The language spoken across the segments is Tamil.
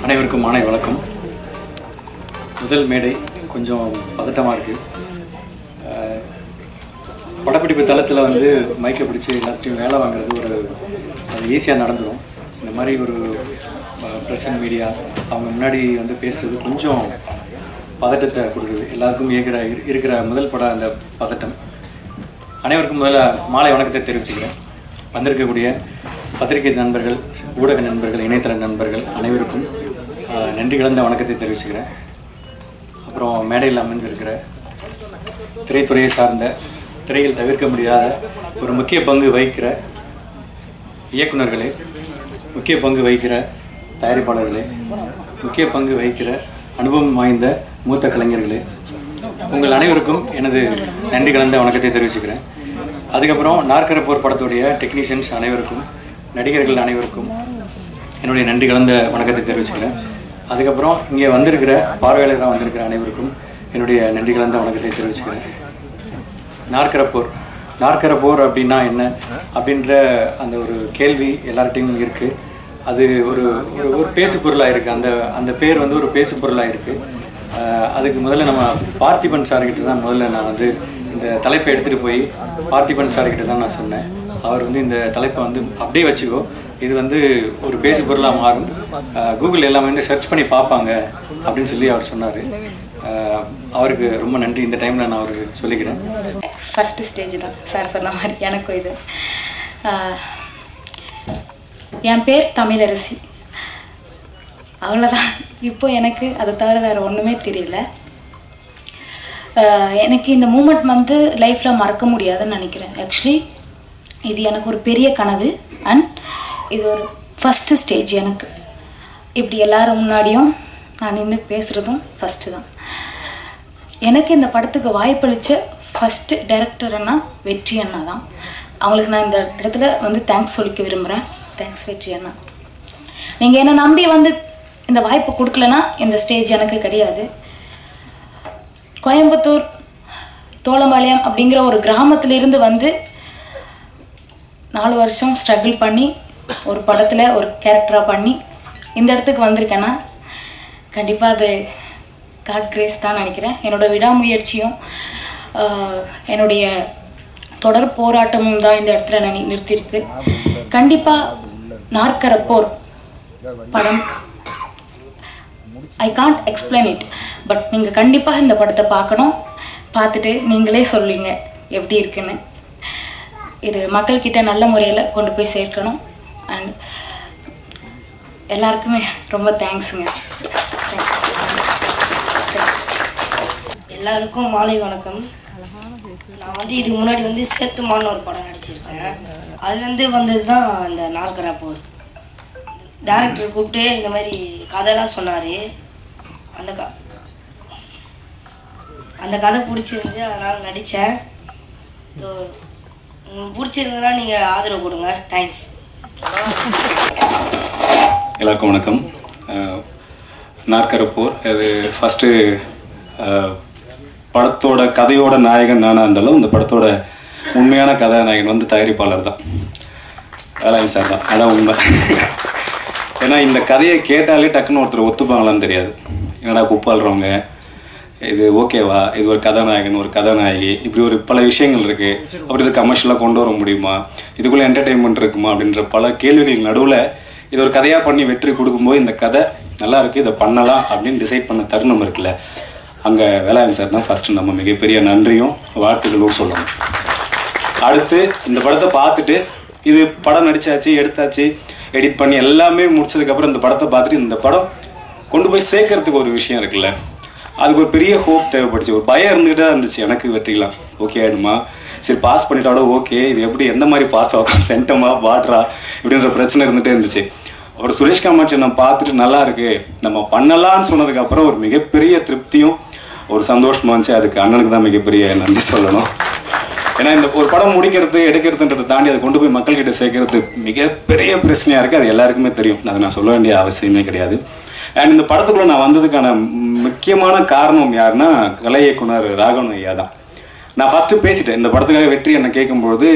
அனைவருக்கும் மாலை வணக்கம். முதல் மேடை கொஞ்சம் பதட்டமாக இருக்குது. படப்பிடிப்பு தளத்தில் வந்து மைக்கை பிடிச்சி எல்லாத்தையும் வேலை வாங்குறது அது ஈஸியாக நடந்துடும். இந்த மாதிரி ஒரு ப்ரெஸ் மீடியா அவங்க முன்னாடி வந்து பேசுகிறது கொஞ்சம் பதட்டத்தை கொடுக்குது. எல்லாருக்கும் இருக்கிற முதல் படம் அந்த பதட்டம். அனைவருக்கும் முதல்ல மாலை வணக்கத்தை தெரிவிச்சுக்கிறேன். வந்திருக்கக்கூடிய பத்திரிகை நண்பர்கள், ஊடக நண்பர்கள், இணையதள நண்பர்கள் அனைவருக்கும் நன்றி கலந்த வணக்கத்தை தெரிவிச்சுக்கிறேன். அப்புறம் மேடையில் அமர்ந்திருக்கிற திரைத்துறையை சார்ந்த, திரையில் தவிர்க்க முடியாத ஒரு முக்கிய பங்கு வகிக்கிற இயக்குநர்களே, முக்கிய பங்கு வகிக்கிற தயாரிப்பாளர்களே, முக்கிய பங்கு வகிக்கிற அனுபவம் வாய்ந்த மூத்த கலைஞர்களே, உங்கள் அனைவருக்கும் எனது நன்றி கலந்த வணக்கத்தை தெரிவிச்சுக்கிறேன். அதுக்கப்புறம் நாற்கரப்போர் படத்துடைய டெக்னீஷியன்ஸ் அனைவருக்கும், நடிகர்கள் அனைவருக்கும் என்னுடைய நன்றி கலந்த வணக்கத்தை தெரிவிச்சுக்கிறேன். அதுக்கப்புறம் இங்கே வந்திருக்கிற பார்வையாளராக வந்திருக்கிற அனைவருக்கும் என்னுடைய நன்றி கலந்த வணக்கத்தை தெரிவிச்சுக்கிறேன். நாற்கரப்போர் அப்படின்னா என்ன அப்படின்ற அந்த ஒரு கேள்வி எல்லார்ட்டையும் இருக்குது. அது ஒரு ஒரு பேசு பொருளாக இருக்குது. அந்த பேர் வந்து ஒரு பேசு பொருளாக இருக்குது. அதுக்கு முதல்ல நம்ம பார்த்திபன் சார்கிட்ட தான் முதல்ல நான் வந்து இந்த தலைப்பை எடுத்துகிட்டு போய் பார்த்திபன் சார்கிட்ட தான் நான் சொன்னேன். அவர் வந்து இந்த தலைப்பை வந்து அப்படியே வச்சுக்கோ, இது வந்து ஒரு பேசு பொருளாக மாறும், கூகுள் எல்லாமே வந்து சர்ச் பண்ணி பார்ப்பாங்க அப்படின்னு சொல்லி அவர் சொன்னார். அவருக்கு ரொம்ப நன்றி. இந்த டைமில் நான் அவருக்கு சொல்லிக்கிறேன். ஃபஸ்ட்டு ஸ்டேஜ் தான் சார் சொன்ன மாதிரி எனக்கும் இது. என் பேர் தமிழரசி, அவ்வளோதான். இப்போ எனக்கு அதை தவிர வேறு ஒன்றுமே தெரியல. எனக்கு இந்த மூமெண்ட் வந்து லைஃப்பில் மறக்க முடியாதுன்னு நினைக்கிறேன். ஆக்சுவலி இது எனக்கு ஒரு பெரிய கனவு அண்ட் இது ஒரு ஃபஸ்ட்டு ஸ்டேஜ். எனக்கு இப்படி எல்லோரும் முன்னாடியும் நான் நின்று பேசுகிறதும் ஃபஸ்ட்டு தான். எனக்கு இந்த படத்துக்கு வாய்ப்பளித்த ஃபஸ்ட்டு டைரக்டர் அண்ணா வெற்றி அண்ணா தான். அவங்களுக்கு நான் இந்த இடத்துல வந்து தேங்க்ஸ் சொல்லிக்க விரும்புகிறேன். தேங்க்ஸ் வெற்றி அண்ணா. நீங்கள் என்னை நம்பி வந்து இந்த வாய்ப்பு கொடுக்கலன்னா இந்த ஸ்டேஜ் எனக்கு கிடையாது. கோயம்புத்தூர் தோளம்பாளையம் அப்படிங்கிற ஒரு கிராமத்திலிருந்து வந்து 4 வருஷம் ஸ்ட்ரகிள் பண்ணி ஒரு படத்தில் ஒரு கேரக்டராக பண்ணி இந்த இடத்துக்கு வந்திருக்கேன்னா கண்டிப்பாக அது காட் கிரேஸ் தான் நினைக்கிறேன். என்னோடய விடாமுயற்சியும் என்னுடைய தொடர் போராட்டமும் தான் இந்த இடத்துல நான் நிறுத்தியிருக்கு. கண்டிப்பாக நாற்கரப்போர் படம் I can't explain it, but நீங்கள் கண்டிப்பாக இந்த படத்தை பார்க்கணும். பார்த்துட்டு நீங்களே சொல்லுவீங்க எப்படி இருக்குன்னு. இது மக்கள்கிட்ட நல்ல முறையில் கொண்டு போய் சேர்க்கணும். அண்ட் எல்லாருக்குமே ரொம்ப தேங்க்ஸுங்க. தேங்க்ஸ். எல்லாருக்கும் மாலை வணக்கம். நான் வந்து இதுக்கு முன்னாடி வந்து சேத்துமான்னு ஒரு படம் நடிச்சிருக்கேன். அதுலேருந்து வந்தது தான் இந்த நாற்கரப்போர். டேரக்டர் கூப்பிட்டு இந்த மாதிரி கதைலாம் சொன்னார். அந்த கதை பிடிச்சிருந்துச்சு, அதனால் நடித்தேன். உங்களுக்கு பிடிச்சிருந்ததுன்னா நீங்கள் ஆதரவு கொடுங்க. தேங்க்ஸ். எல்லாருக்கும் வணக்கம். நாற்கரப்போர் அது ஃபஸ்ட்டு படத்தோட கதையோட நாயகன் நானாக இருந்தாலும் இந்த படத்தோட உண்மையான கதாநாயகன் வந்து தயாரிப்பாளர் தான், வேலாயுதம் சார் தான். அதான் உண்மை. ஏன்னா இந்த கதையை கேட்டாலே டக்குன்னு ஒருத்தர் ஒத்துப்பாங்களான்னு தெரியாது. என்னடா குப்பாளுறவங்க, இது ஓகேவா, இது ஒரு கதாநாயகன் ஒரு கதாநாயகி, இப்படி ஒரு பல விஷயங்கள் இருக்குது, அப்படி இது கமர்ஷியலாக கொண்டு வர முடியுமா, இதுக்குள்ளே என்டர்டெயின்மெண்ட் இருக்குமா அப்படின்ற பல கேள்விகள் நடுவில் இது ஒரு கதையாக பண்ணி வெற்றி கொடுக்கும்போது இந்த கதை நல்லா இருக்குது, இதை பண்ணலாம் அப்படின்னு டிசைட் பண்ண தருணம் இருக்குல்ல, அங்கே வேலாயுதம் சார் தான் ஃபஸ்ட்டு நம்ம மிகப்பெரிய நன்றியும் வாழ்த்துக்களும் சொல்லணும். அடுத்து இந்த படத்தை பார்த்துட்டு இது படம் நடித்தாச்சு, எடுத்தாச்சு, எடிட் பண்ணி எல்லாமே முடிச்சதுக்கப்புறம் இந்த படத்தை பார்த்துட்டு இந்த படம் கொண்டு போய் சேர்க்கறதுக்கு ஒரு விஷயம் இருக்குல்ல, அதுக்கு ஒரு பெரிய ஹோப் தேவைப்படுச்சு. ஒரு பயம் இருந்துகிட்டே தான் இருந்துச்சு எனக்கு. வெற்றிக்கலாம் ஓகே ஆகிடுமா, சரி பாஸ் பண்ணிட்டாவோட ஓகே, இது எப்படி எந்த மாதிரி பாஸ் ஆகும், சென்டமா பாட்ரா இப்படின்ற பிரச்சனை இருந்துகிட்டே இருந்துச்சு. அப்புறம் சுரேஷ் காமாட்சி நான் பார்த்துட்டு நல்லா இருக்கு நம்ம பண்ணலான்னு சொன்னதுக்கப்புறம் ஒரு மிகப்பெரிய திருப்தியும் ஒரு சந்தோஷமாக இருந்துச்சு. அதுக்கு அண்ணனுக்கு தான் மிகப்பெரிய நன்றி சொல்லணும். ஏன்னா இந்த ஒரு படம் முடிக்கிறது எடுக்கிறதுன்றதை தாண்டி அதை கொண்டு போய் மக்கள்கிட்ட சேர்க்கறது மிகப்பெரிய பிரச்சனையாக இருக்குது. அது எல்லாருக்குமே தெரியும், அதை நான் சொல்ல வேண்டிய அவசியமே கிடையாது. அண்ட் இந்த படத்துக்குள்ளே நான் வந்ததுக்கான முக்கியமான காரணம் யாருன்னா கலை இயக்குனர் ராகவன் ஐயா தான். நான் ஃபஸ்ட்டு பேசிட்டேன் இந்த படத்துக்காக வெற்றி என்ன கேட்கும்பொழுது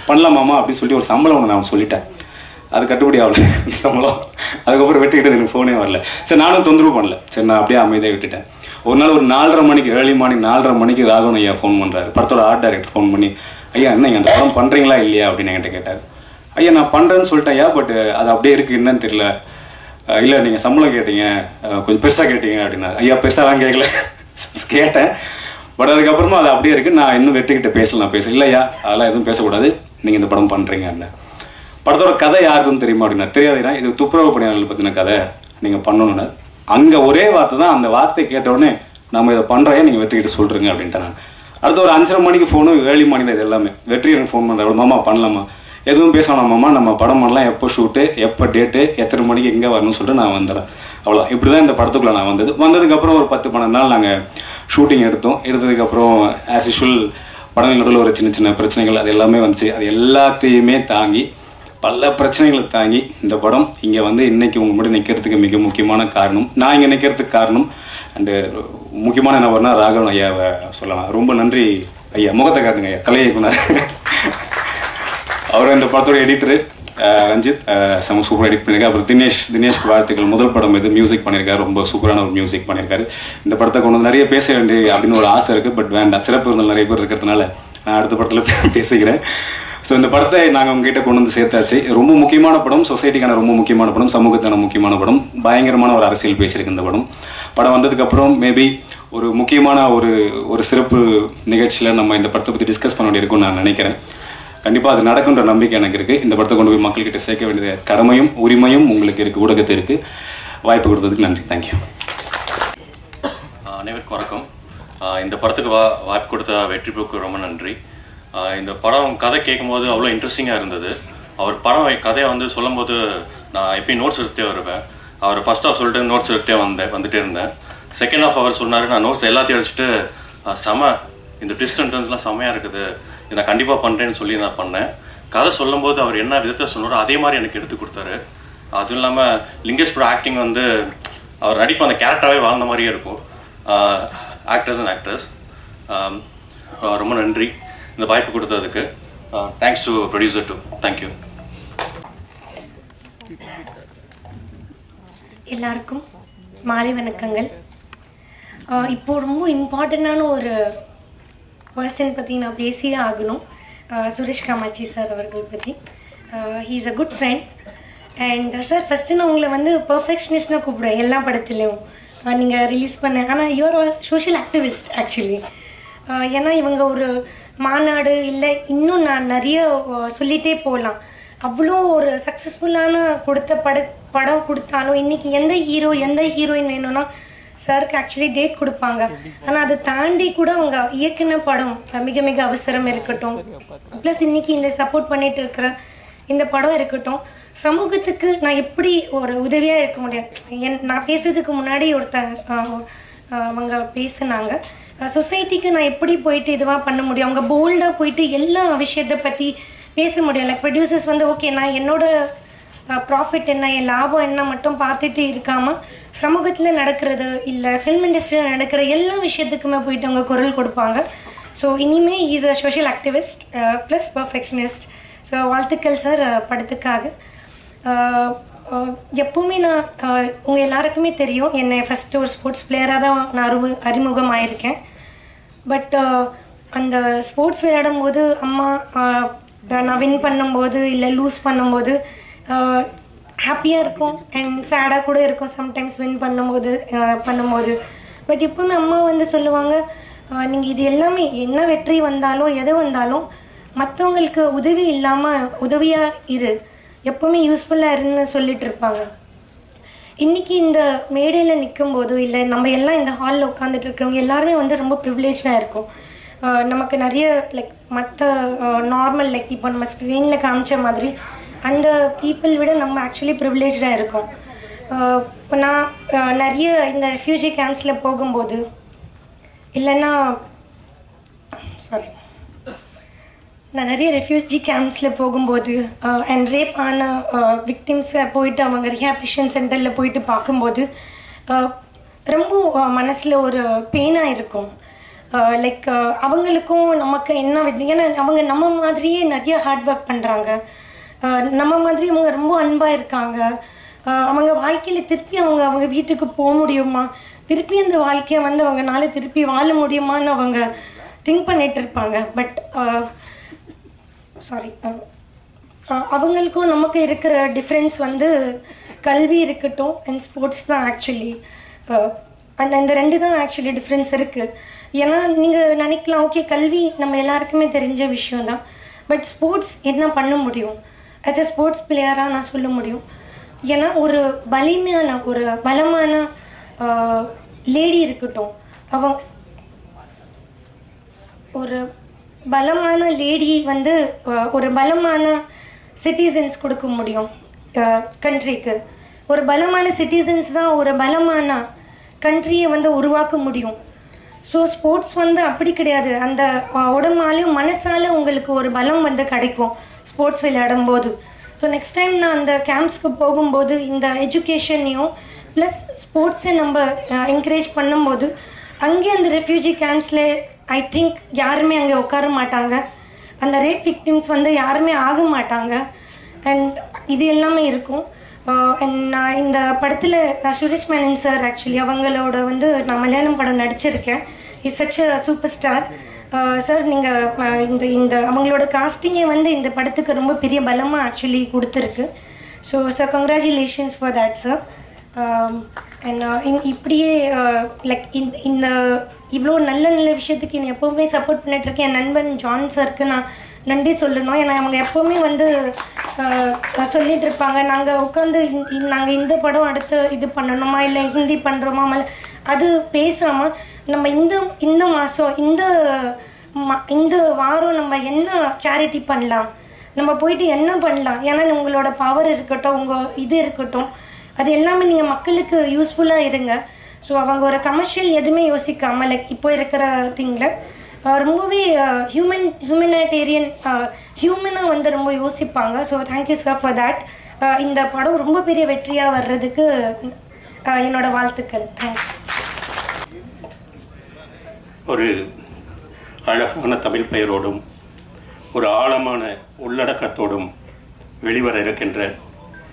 பண்ணலாமாமா அப்படின்னு சொல்லி ஒரு சம்பளம் ஒன்று நான் சொல்லிட்டேன். அது கட்டுப்படி ஆகல சம்பளம். அதுக்கப்புறம் வெட்டிக்கிட்டு எனக்கு ஃபோனே வரல. சரி நானும் தொந்தரவு பண்ணல, சரி நான் அப்படியே அமைதியாக விட்டுட்டேன். ஒரு நாள் ஒரு 4:30 மணிக்கு, ஏர்லி மார்னிங் 4:30 மணிக்கு ராகவன் ஐயா ஃபோன் பண்ணுறாரு. படத்தோட ஆர்ட் டைரக்டர் ஃபோன் பண்ணி, ஐயா என்ன அந்த படம் பண்ணுறீங்களா இல்லையா அப்படின்னு என்கிட்ட கேட்டார். ஐயா நான் பண்ணுறேன்னு சொல்லிட்டேன் ஐயா, பட் அது அப்படியே இருக்குது, என்னன்னு தெரியல. இல்லை நீங்கள் சம்பளம் கேட்டீங்க, கொஞ்சம் பெருசாக கேட்டீங்க அப்படின்னாரு. ஐயா பெருசாலாம் கேட்கல கேட்டேன், பட் அதுக்கப்புறமா அது அப்படியே இருக்குது, நான் இன்னும் வெற்றிக்கிட்ட நான் பேச இல்லையா, அதெல்லாம் எதுவும் பேசக்கூடாது, நீங்கள் இந்த படம் பண்ணுறீங்க என்ன. படத்தோட கதை யாருக்குன்னு தெரியுமா அப்படின்னா, தெரியாதுன்னா இது துப்புரவு பணியாளர்கள் பற்றின கதை, நீங்கள் பண்ணணுன்னு. அங்கே ஒரே வார்த்தை தான், அந்த வார்த்தை கேட்டவுடனே நம்ம இதை பண்ணுறேன், நீங்கள் வெற்றிக்கிட்ட சொல்கிறீங்க அப்படின்ட்டு. நான் அடுத்த ஒரு 5:30 மணிக்கு ஃபோனு, ஏர்லி மார்னிங் இது எல்லாமே வெற்றி எனக்கு ஃபோன் பண்ணுறேன். மாமா பண்ணலாமா, எதுவும் பேசணும் மாமா, நம்ம படம் பண்ணலாம், எப்போ ஷூட்டு, எப்போ டேட்டு, எத்தனை மணிக்கு எங்கே வரணும்னு சொல்லிட்டு நான் வந்துடுறேன். அவ்வளோ இப்படி தான் இந்த படத்துக்குள்ளே நான் வந்ததுக்கப்புறம் ஒரு 10-12 நாள் நாங்கள் ஷூட்டிங் எடுத்ததுக்கப்புறம் ஆஸ் யூஷுவல் படங்கள் நடுவில் ஒரு சின்ன சின்ன பிரச்சனைகள் அது எல்லாமே வந்துச்சு. அது எல்லாத்தையுமே தாங்கி, பல பிரச்சனைகளை தாங்கி இந்த படம் இங்கே இன்றைக்கி உங்கள் முன்னாடி நிற்கிறதுக்கு மிக முக்கியமான காரணம், நான் இங்கே நிற்கிறதுக்கு காரணம் அண்டு முக்கியமான என்ன வரனா ராகவன் ஐயாவை சொல்லலாம். ரொம்ப நன்றி ஐயா. முகத்தை காட்டுங்க ஐயா, கலை இயக்குனர். அவர் இந்த படத்தோட எடிட்டரு ரஞ்சித், செம சூப்பராக எடிட் பண்ணியிருக்காரு. அப்புறம் தினேஷ்க்கு வாழ்த்துக்கள். முதல் படம் இது மியூசிக் பண்ணியிருக்காரு, ரொம்ப சூப்பரான ஒரு மியூசிக் பண்ணியிருக்காரு. இந்த படத்தை கொண்டு நிறைய பேச வேண்டிய அப்படின்னு ஒரு ஆசை இருக்குது, பட் வேண்டாம், சிறப்பு இருந்தால் நிறைய பேர் இருக்கிறதுனால நான் அடுத்த படத்தில் பேசிக்கிறேன். ஸோ இந்த படத்தை நாங்கள் உங்ககிட்ட கொண்டு சேர்த்தாச்சு. ரொம்ப முக்கியமான படம், சொசைட்டிக்கான ரொம்ப முக்கியமான படம், சமூகத்தான முக்கியமான படம், பயங்கரமான ஒரு அரசியல் பேசியிருக்கு இந்த படம் வந்ததுக்கப்புறம் மேபி ஒரு முக்கியமான ஒரு சிறப்பு நிகழ்ச்சியில் நம்ம இந்த படத்தை பற்றி டிஸ்கஸ் பண்ண வேண்டியிருக்கும்னு நான் நினைக்கிறேன். கண்டிப்பாக அது நடக்குன்ற நம்பிக்கை எனக்கு இருக்குது. இந்த படத்தை கொண்டு போய் மக்கள்கிட்ட சேர்க்க வேண்டிய கடமையும் உரிமையும் உங்களுக்கு இருக்குது, ஊடகத்தை இருக்குது. வாய்ப்பு கொடுத்ததுக்கு நன்றி, தேங்க்யூ. அனைவருக்கும் வணக்கம். இந்த படத்துக்கு வாய்ப்பு கொடுத்த வெற்றி ப்ரோக்கு ரொம்ப நன்றி. இந்த படம் கதை கேட்கும்போது அவ்வளோ இன்ட்ரெஸ்டிங்காக இருந்தது. அவர் படம் கதையை சொல்லும்போது நான் எப்பயும் நோட்ஸ் எடுத்தே வருவேன். அவர் ஃபர்ஸ்ட் ஹாஃப் சொல்லிட்டு நோட்ஸ் எடுத்தே வந்துட்டே இருந்தேன். செகண்ட் ஹாஃப் அவர் சொன்னார், நான் நோட்ஸ் எல்லாத்தையும் அடிச்சுட்டு இந்த ட்விஸ்ட் அண்ட் டர்ன்ஸ்லாம் செம்மையாக இருக்குது, இதை நான் கண்டிப்பாக பண்ணுறேன்னு சொல்லி நான் பண்ணேன். கதை சொல்லும்போது அவர் என்ன விதத்தை சொன்னாரோ அதே மாதிரி எனக்கு எடுத்து கொடுத்தாரு. அதுவும் இல்லாமல் லிங்கேஷ் ப்ரோ ஆக்டிங் அவர் நடிப்பு அந்த கேரக்டராகவே வாழ்ந்த மாதிரியே இருக்கும். ஆக்டர்ஸ் அண்ட் ஆக்ட்ரஸ் ரொம்ப நன்றி இந்த வாய்ப்பு கொடுத்ததுக்கு. Thanks to producer to. Thank you. எல்லாருக்கும் மாலை வணக்கங்கள். இப்போது ரொம்ப இம்பார்ட்டண்ட்டான ஒரு பர்சன் பற்றி நான் பேசியே ஆகணும். சுரேஷ் காமாட்சி சார் அவர்கள் பற்றி. He is a good friend. And sir first நான் உங்களை பர்ஃபெக்ஷனிஸ்ட்னு கூப்பிடுவேன் எல்லா படத்துலேயும் நீங்கள் ரிலீஸ் பண்ண. ஆனால் யூஆர் சோஷியல் ஆக்டிவிஸ்ட் ஆக்சுவலி. ஏன்னா இவங்க ஒரு மாநாடு இல்லை இன்னும் நான் நிறைய சொல்லிகிட்டே போகலாம். அவ்வளோ ஒரு சக்ஸஸ்ஃபுல்லான படம் கொடுத்தாலும் இன்றைக்கி எந்த ஹீரோ எந்த ஹீரோயின் வேணும்னா சாருக்கு ஆக்சுவலி டேட் கொடுப்பாங்க. ஆனால் அதை தாண்டி கூட அவங்க இயக்குன படம் மிக மிக அவசரம் இருக்கட்டும், ப்ளஸ் இன்றைக்கி இந்த சப்போர்ட் பண்ணிகிட்டு இருக்கிற இந்த படம் இருக்கட்டும், சமூகத்துக்கு நான் எப்படி ஒரு உதவியாக இருக்க முடியும். நான் பேசுறதுக்கு முன்னாடி அவங்க பேசுனாங்க, சொசைட்டிக்கு நான் எப்படி போயிட்டு இதுவாக பண்ண முடியும், அவங்க போல்டாக போயிட்டு எல்லா விஷயத்தை பற்றி பேச முடியும். லைக் ப்ரொடியூசர்ஸ் ஓகே நான் என்னோட ப்ராஃபிட் என்ன என் லாபம் என்ன மட்டும் பார்த்துட்டு இருக்காமல் சமூகத்தில் நடக்கிறது இல்லை ஃபில்ம் இண்டஸ்ட்ரியில் நடக்கிற எல்லா விஷயத்துக்குமே போயிட்டு அவங்க குரல் கொடுப்பாங்க. ஸோ இனிமேல் is a social activist plus perfectionist. So வாழ்த்துக்கள் சார் படத்துக்காக. எப்போவுமே நான் உங்கள் எல்லாருக்குமே தெரியும் என்னை ஃபஸ்ட்டு ஒரு ஸ்போர்ட்ஸ் பிளேயராக தான் நான் அறிமுகம் ஆயிருக்கேன். பட் அந்த ஸ்போர்ட்ஸ் விளையாடும் போது அம்மா நான் வின் பண்ணும்போது இல்லை லூஸ் பண்ணும்போது ஹாப்பியாக இருக்கும் அண்ட் சேடாக கூட இருக்கும் சம்டைம்ஸ் வின் பண்ணும்போது. பட் இப்போவுமே அம்மா சொல்லுவாங்க, நீங்கள் இது எல்லாமே என்ன வெற்றி வந்தாலும் எது வந்தாலும் மற்றவங்களுக்கு உதவி இல்லாமல் உதவியாக இரு, எப்போவுமே யூஸ்ஃபுல்லாக இருன்னு சொல்லிட்டு இருப்பாங்க. இன்றைக்கி இந்த மேடையில் நிற்கும்போது இல்லை நம்ம எல்லாம் இந்த ஹாலில் உட்காந்துட்டு இருக்கிறவங்க எல்லாருமே ரொம்ப ப்ரிவிலேஜாக இருக்கும். நமக்கு நிறைய லைக் மற்ற நார்மல் லைக் இப்போ நம்ம ஸ்க்ரீனில் காமிச்ச மாதிரி அந்த பீப்புள் விட நம்ம ஆக்சுவலி ப்ரிவிலேஜாக இருக்கோம். இப்போ நான் நிறைய இந்த ரெஃப்யூஜி கேம்ப்ஸில் போகும்போது இல்லைன்னா நான் நிறைய ரெஃப்யூஜி கேம்ப்ஸில் போகும்போது அண்ட் ரேப் ஆன விக்டிம்ஸை போயிட்டு அவங்க ரிஹாபிலிட்டேஷன் சென்டரில் போயிட்டு பார்க்கும்போது ரொம்ப மனசில் ஒரு பெயினாக இருக்கும். லைக் அவங்களுக்கும் நமக்கு என்ன ஏன்னா அவங்க நம்ம மாதிரியே நிறைய ஹார்ட் ஒர்க் பண்ணுறாங்க. நம்ம மாதிரி அவங்க ரொம்ப அன்பாக இருக்காங்க. அவங்க வாழ்க்கையில் திருப்பி அவங்க வீட்டுக்கு போக முடியுமா, திருப்பி அந்த வாழ்க்கையை வந்து அவங்கனால திருப்பி வாழ முடியுமான்னு அவங்க திங்க் பண்ணிட்டு இருப்பாங்க. பட் அவங்களுக்கும் நமக்கு இருக்கிற டிஃப்ரென்ஸ் வந்து கல்வி இருக்கட்டும் அண்ட் ஸ்போர்ட்ஸ் தான் ஆக்சுவலி. அந்த ரெண்டு தான் ஆக்சுவலி டிஃப்ரென்ஸ் இருக்குது. ஏன்னா நீங்கள் நினைக்கலாம் ஓகே கல்வி நம்ம எல்லாருக்குமே தெரிஞ்ச விஷயம்தான், பட் ஸ்போர்ட்ஸ் என்ன பண்ண முடியும் ஆஸ் எ ஸ்போர்ட்ஸ் பிளேயராக நான் சொல்ல முடியும். ஏன்னா ஒரு பலமான லேடி இருக்கட்டும், ஒரு பலமான லேடி வந்து ஒரு பலமான சிட்டிசன்ஸ் கொடுக்க முடியும் கண்ட்ரிக்கு. ஒரு பலமான சிட்டிசன்ஸ் தான் ஒரு பலமான கண்ட்ரியை வந்து உருவாக்க முடியும். ஸோ ஸ்போர்ட்ஸ் வந்து அப்படி கிடையாது, அந்த உடம்பாலையும் மனசால உங்களுக்கு ஒரு பலம் வந்து கிடைக்கும் ஸ்போர்ட்ஸ் விளையாடும் போது. ஸோ நெக்ஸ்ட் டைம் நான் அந்த கேம்ப்ஸ்க்கு போகும்போது இந்த எஜுகேஷனையும் ப்ளஸ் ஸ்போர்ட்ஸை நம்ம என்கரேஜ் பண்ணும்போது அங்கே அந்த ரெஃப்யூஜி கேம்ப்ஸில் ஐ திங்க் யாருமே அங்கே உட்கார மாட்டாங்க, அந்த ரேப் விக்டிம்ஸ் வந்து யாருமே ஆக மாட்டாங்க. அண்ட் இது எல்லாமே இருக்கும். அண்ட் நான் இந்த படத்தில் சுரேஷ் மேனன் சார் ஆக்சுவலி அவங்களோட வந்து நான் மலையாளம் படம் நடிச்சிருக்கேன். It's such a super star sir. நீங்கள் இந்த அவங்களோட காஸ்டிங்கே வந்து இந்த படத்துக்கு ரொம்ப பெரிய பலமாக ஆக்சுவலி கொடுத்துருக்கு. So sir congratulations for that sir. And இப்படியே லைக் இந்த இவ்வளோ நல்ல விஷயத்துக்கு என்னை எப்போவுமே சப்போர்ட் பண்ணிகிட்ருக்கேன் என் நண்பன் ஜான் சாருக்கு நான் நன்றி சொல்லணும். ஏன்னா அவங்க எப்போவுமே வந்து சொல்லிகிட்டு இருப்பாங்க, நாங்கள் உட்காந்து நாங்கள் இந்த படம் அடுத்து இது பண்ணணுமா இல்லை ஹிந்தி பண்ணுறோமா, அது பேசாமல் நம்ம இந்த மாதம் இந்த வாரம் நம்ம என்ன சேரிட்டி பண்ணலாம், நம்ம போயிட்டு என்ன பண்ணலாம், ஏன்னா உங்களோட பவர் இருக்கட்டும் உங்கள் இது இருக்கட்டும் அது எல்லாமே நீங்கள் மக்களுக்கு யூஸ்ஃபுல்லாக இருங்க. ஸோ அவங்க ஒரு கமர்ஷியல் எதுவுமே யோசிக்காமல் லைக் இப்போ இருக்கிற திங்கில் ரொம்பவே ஹியூமனிட்டேரியன் ஹியூமனாக வந்து ரொம்ப யோசிப்பாங்க. So thank you sir for that. இந்த படம் ரொம்ப பெரிய வெற்றியாக வர்றதுக்கு என்னோட வாழ்த்துக்கள். தேங்க்ஸ். ஒரு அழகான தமிழ் பெயரோடும் ஒரு ஆழமான உள்ளடக்கத்தோடும் வெளிவர இருக்கின்ற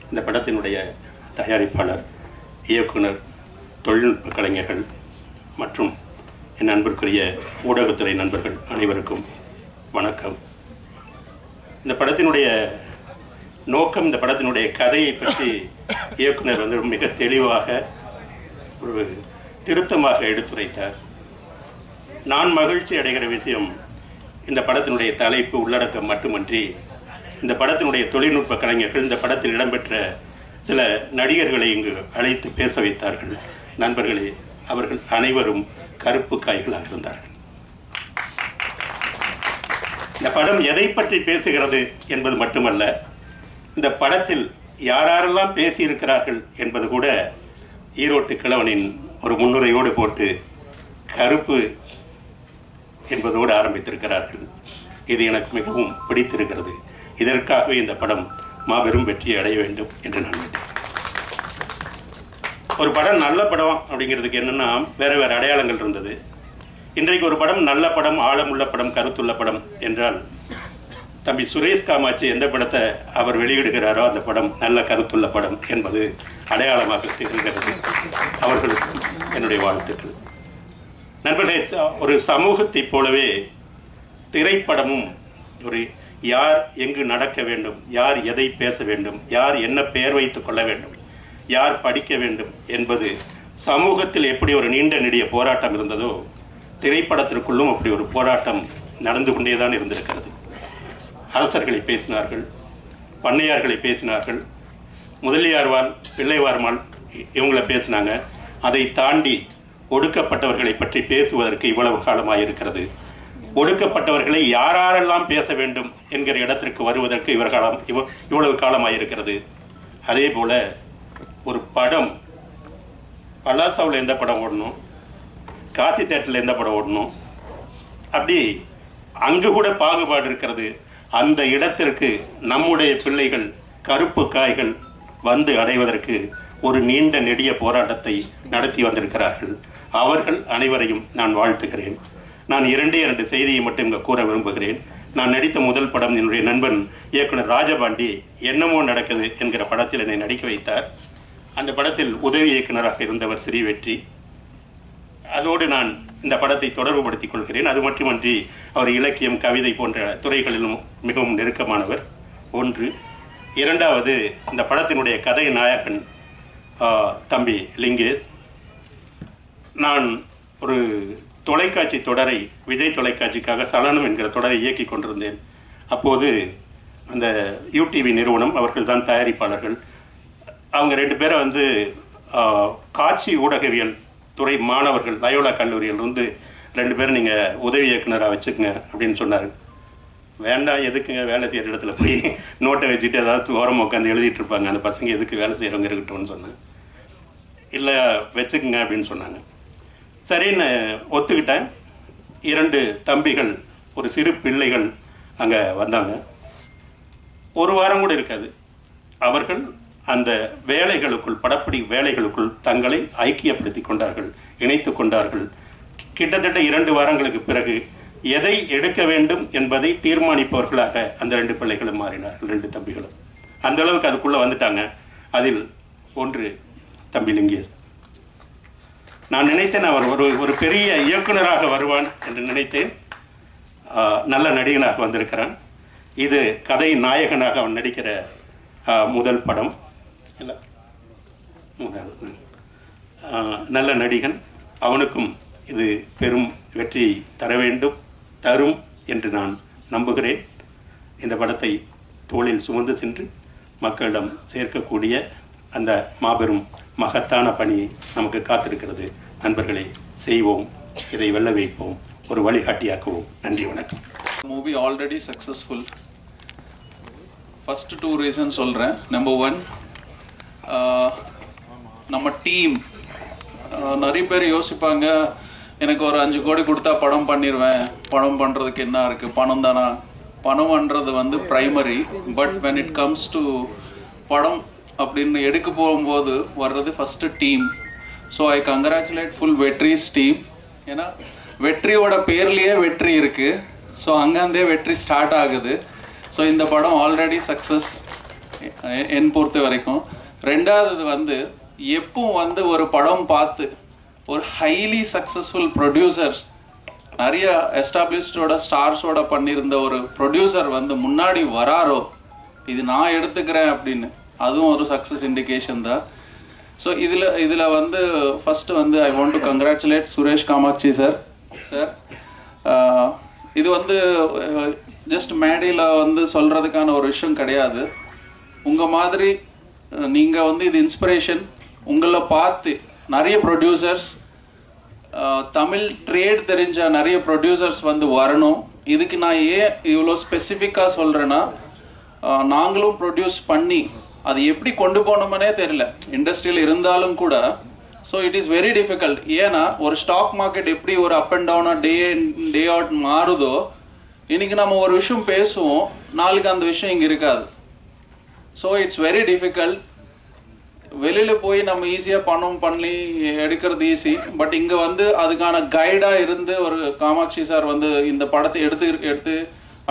இந்த படத்தினுடைய தயாரிப்பாளர், இயக்குனர், தொழில்நுட்ப கலைஞர்கள் மற்றும் என் அன்பிற்குரிய ஊடகத்துறை நண்பர்கள் அனைவருக்கும் வணக்கம். இந்த படத்தினுடைய நோக்கம், இந்த படத்தினுடைய கதையை பற்றி இயக்குனர் வந்து மிக தெளிவாக ஒரு திருத்தமாக எடுத்துரைத்தார். நான் மகிழ்ச்சி அடைகிற விஷயம் இந்த படத்தினுடைய தலைப்பு உள்ளடக்கம் மட்டுமன்றி இந்த படத்தினுடைய தொழில்நுட்ப கலைஞர்கள் இந்த படத்தில் இடம்பெற்ற சில நடிகர்களை இங்கு அழைத்து பேச வைத்தார்கள். நண்பர்களே, அவர்கள் அனைவரும் கருப்பு காய்களாக இருந்தார்கள். இந்த படம் எதை பற்றி பேசுகிறது என்பது மட்டுமல்ல, இந்த படத்தில் யாரெல்லாம் பேசியிருக்கிறார்கள் என்பது கூட ஈரோட்டு கிழவனின் ஒரு முன்னுரையோடு போட்டு கருப்பு என்பதோடு ஆரம்பித்திருக்கிறார்கள். இது எனக்கு மிகவும் பிடித்திருக்கிறது. இதற்காகவே இந்த படம் மாபெரும் வெற்றியை அடைய வேண்டும் என்று நான் நினைக்கிறேன். ஒரு படம் நல்ல படம் அப்படிங்கிறதுக்கு என்னென்னா வேறு வேறு அடையாளங்கள் இருந்தது. இன்றைக்கு ஒரு படம் நல்ல படம், ஆழமுள்ள படம், கருத்துள்ள படம் என்றால் தம்பி சுரேஷ் காமாட்சி எந்த படத்தை அவர் வெளியிடுகிறாரோ அந்த படம் நல்ல கருத்துள்ள படம் என்பது அடையாளமாக திகழ்கிறது. அவர்களுக்கு என்னுடைய வாழ்த்துக்கள். நண்பர்களே, ஒரு சமூகத்தைப் போலவே திரைப்படமும் ஒரு யார் எங்கு நடக்க வேண்டும், யார் எதை பேச வேண்டும், யார் என்ன பெயர் வைத்துக் கொள்ள வேண்டும், யார் படிக்க வேண்டும் என்பது சமூகத்தில் எப்படி ஒரு நீண்ட நெடிய போராட்டம் இருந்ததோ திரைப்படத்திற்குள்ளும் அப்படி ஒரு போராட்டம் நடந்து கொண்டே தான் இருந்திருக்கிறது. அரசர்களை பேசினார்கள், பண்ணையார்களை பேசினார்கள், முதலியார்வாள், பிள்ளைவார்மாள் இவங்களை பேசினாங்க. அதை தாண்டி ஒடுக்கப்பட்டவர்களை பற்றி பேசுவதற்கு இவ்வளவு காலமாக இருக்கிறது. ஒடுக்கப்பட்டவர்களை யாரெல்லாம் பேச வேண்டும் என்கிற இடத்திற்கு வருவதற்கு இவ்வளவு காலமாக இருக்கிறது. அதே போல் ஒரு படம் பல்லாசாவில் எந்த படம் ஓடணும், காசி தேட்டரில் எந்த படம் ஓடணும், அப்படி அங்கு கூட பாகுபாடு இருக்கிறது. அந்த இடத்திற்கு நம்முடைய பிள்ளைகள், கருப்பு காய்கள் வந்து அடைவதற்கு ஒரு நீண்ட நெடிய போராட்டத்தை நடத்தி வந்திருக்கிறார்கள். அவர்கள் அனைவரையும் நான் வாழ்த்துகிறேன். நான் இரண்டு செய்தியை மட்டும் இங்கே கூற விரும்புகிறேன். நான் நடித்த முதல் படம் என்னுடைய நண்பன் இயக்குனர் ராஜபாண்டி என்னமோ நடக்குது என்கிற படத்தில் என்னை நடிக்க வைத்தார். அந்த படத்தில் உதவி இயக்குனராக இருந்தவர் ஸ்ரீ வெற்றி. அதோடு நான் இந்த படத்தை தொடர்புபடுத்திக் கொள்கிறேன். அது மட்டுமன்றி அவர் இலக்கியம், கவிதை போன்ற துறைகளிலும் மிகவும் நெருக்கமானவர். ஒன்று. இரண்டாவது, இந்த படத்தினுடைய கதை நாயகன் தம்பி லிங்கேஷ். நான் ஒரு தொலைக்காட்சி தொடரை விஜய் தொலைக்காட்சிக்காக சலனம் என்கிற தொடரை இயக்கி கொண்டிருந்தேன். அப்போது அந்த யூடிவி நிறுவனம், அவர்கள் தான் தயாரிப்பாளர்கள், அவங்க 2 பேரை வந்து காட்சி ஊடகவியல் துறை மாணவர்கள் லயோலா கல்லூரியிலிருந்து 2 பேரும் நீங்கள் உதவி இயக்குனராக வச்சுக்கோங்க அப்படின்னு சொன்னார். வேண்டாம், எதுக்குங்க வேலை செய்கிற இடத்துல போய் நோட்டை வச்சுட்டு ஏதாவது ஓரமாக உட்காந்து எழுதிட்டு இருப்பாங்க, அந்த பசங்க எதுக்கு வேலை செய்கிறவங்க இருக்கட்டும்னு சொன்னேன். இல்லை வச்சுக்குங்க அப்படின்னு சொன்னாங்க. சரின்னு ஒத்துக்கிட்டேன். 2 தம்பிகள், ஒரு சிறு பிள்ளைகள் அங்கே வந்தாங்க. ஒரு வாரம் கூட இருக்காது, அவர்கள் அந்த வேலைகளுக்குள், படப்பிடி வேலைகளுக்குள் தங்களை ஐக்கியப்படுத்தி கொண்டார்கள், இணைத்து கொண்டார்கள். கிட்டத்தட்ட 2 வாரங்களுக்கு பிறகு எதை எடுக்க வேண்டும் என்பதை தீர்மானிப்பவர்களாக அந்த 2 பிள்ளைகளும் மாறினார்கள், 2 தம்பிகளும். அந்த அளவுக்கு அதுக்குள்ளே வந்துட்டாங்க. அதில் ஒன்று தம்பி லிங்கேஷ். நான் நினைத்தேன் அவர் ஒரு பெரிய இயக்குனராக வருவான் என்று நினைத்தேன். நல்ல நடிகனாக வந்திருக்கிறான். இது கதை நாயகனாக அவன் நடிக்கிற முதல் படம். இல்லை, நல்ல நடிகன். அவனுக்கும் இது பெரும் வெற்றி தர வேண்டும், தரும் என்று நான் நம்புகிறேன். இந்த படத்தை தோளில் சுமந்து சென்று மக்களிடம் சேர்க்கக்கூடிய அந்த மாபெரும் மகத்தான பணி நமக்கு காத்திருக்கிறது. நண்பர்களே, செய்வோம், இதை வெல்ல வைப்போம், ஒரு வழிகாட்டியாக்குவோம். நன்றி, வணக்கம். Movie already successful. First 2 reason சொல்கிறேன். நம்பர் 1, நம்ம டீம். நிறைய பேர் யோசிப்பாங்க, எனக்கு ஒரு 5 கோடி கொடுத்தா படம் பண்ணிடுவேன், படம் பண்ணுறதுக்கு என்ன இருக்குது, பணம் தானா. பணம்ன்றது வந்து primary. But when it comes to படம் அப்படின்னு எடுக்க போகும்போது வர்றது first team. So I congratulate full Vetri's team. ஏன்னா வெற்றியோட பேர்லேயே வெற்றி இருக்குது. ஸோ அங்கேருந்தே வெற்றி ஸ்டார்ட் ஆகுது. ஸோ இந்த படம் ஆல்ரெடி சக்ஸஸ் என் பொறுத்த வரைக்கும். ரெண்டாவது வந்து எப்போ வந்து ஒரு படம் பார்த்து ஒரு ஹைலி சக்ஸஸ்ஃபுல் ப்ரொடியூசர், நிறைய எஸ்டாப்ளிஷ்டோட ஸ்டார்ஸோட பண்ணியிருந்த ஒரு ப்ரொடியூசர் வந்து முன்னாடி வராரோ, இது நான் எடுத்துக்கிறேன் அப்படின்னு, அதுவும் ஒரு சக்ஸஸ் இண்டிகேஷன் தான். ஸோ இதில் வந்து ஃபஸ்ட்டு வந்து I want to congratulate Suresh Kamatchi sir. இது வந்து ஜஸ்ட் மேடையில் வந்து சொல்கிறதுக்கான ஒரு விஷயம் கிடையாது. உங்கள் மாதிரி நீங்கள் வந்து இது இன்ஸ்பிரேஷன். உங்களை பார்த்து நிறைய ப்ரொடியூசர்ஸ், தமிழ் ட்ரேட் தெரிஞ்ச நிறைய ப்ரொடியூசர்ஸ் வந்து வரணும். இதுக்கு நான் ஏன் இவ்வளோ ஸ்பெசிஃபிக்காக சொல்கிறேன்னா, நாங்களும் ப்ரொடியூஸ் பண்ணி அது எப்படி கொண்டு போனோம்னே தெரியல இண்டஸ்ட்ரியில் இருந்தாலும் கூட. So it is very difficult. ஏன்னா ஒரு ஸ்டாக் மார்க்கெட் எப்படி ஒரு அப் அண்ட் டவுனாக டே அவுட் மாறுதோ, இன்றைக்கி நம்ம ஒரு விஷயம் பேசுவோம், நாளைக்கு அந்த விஷயம் இங்கே இருக்காது. So it's very difficult. வெளியில் போய் நம்ம ஈஸியாக பணம் பண்ணி எடுக்கிறது ஈஸி. பட் இங்கே வந்து அதுக்கான கைடாக இருந்து ஒரு காமாட்சி சார் வந்து இந்த படத்தை எடுத்து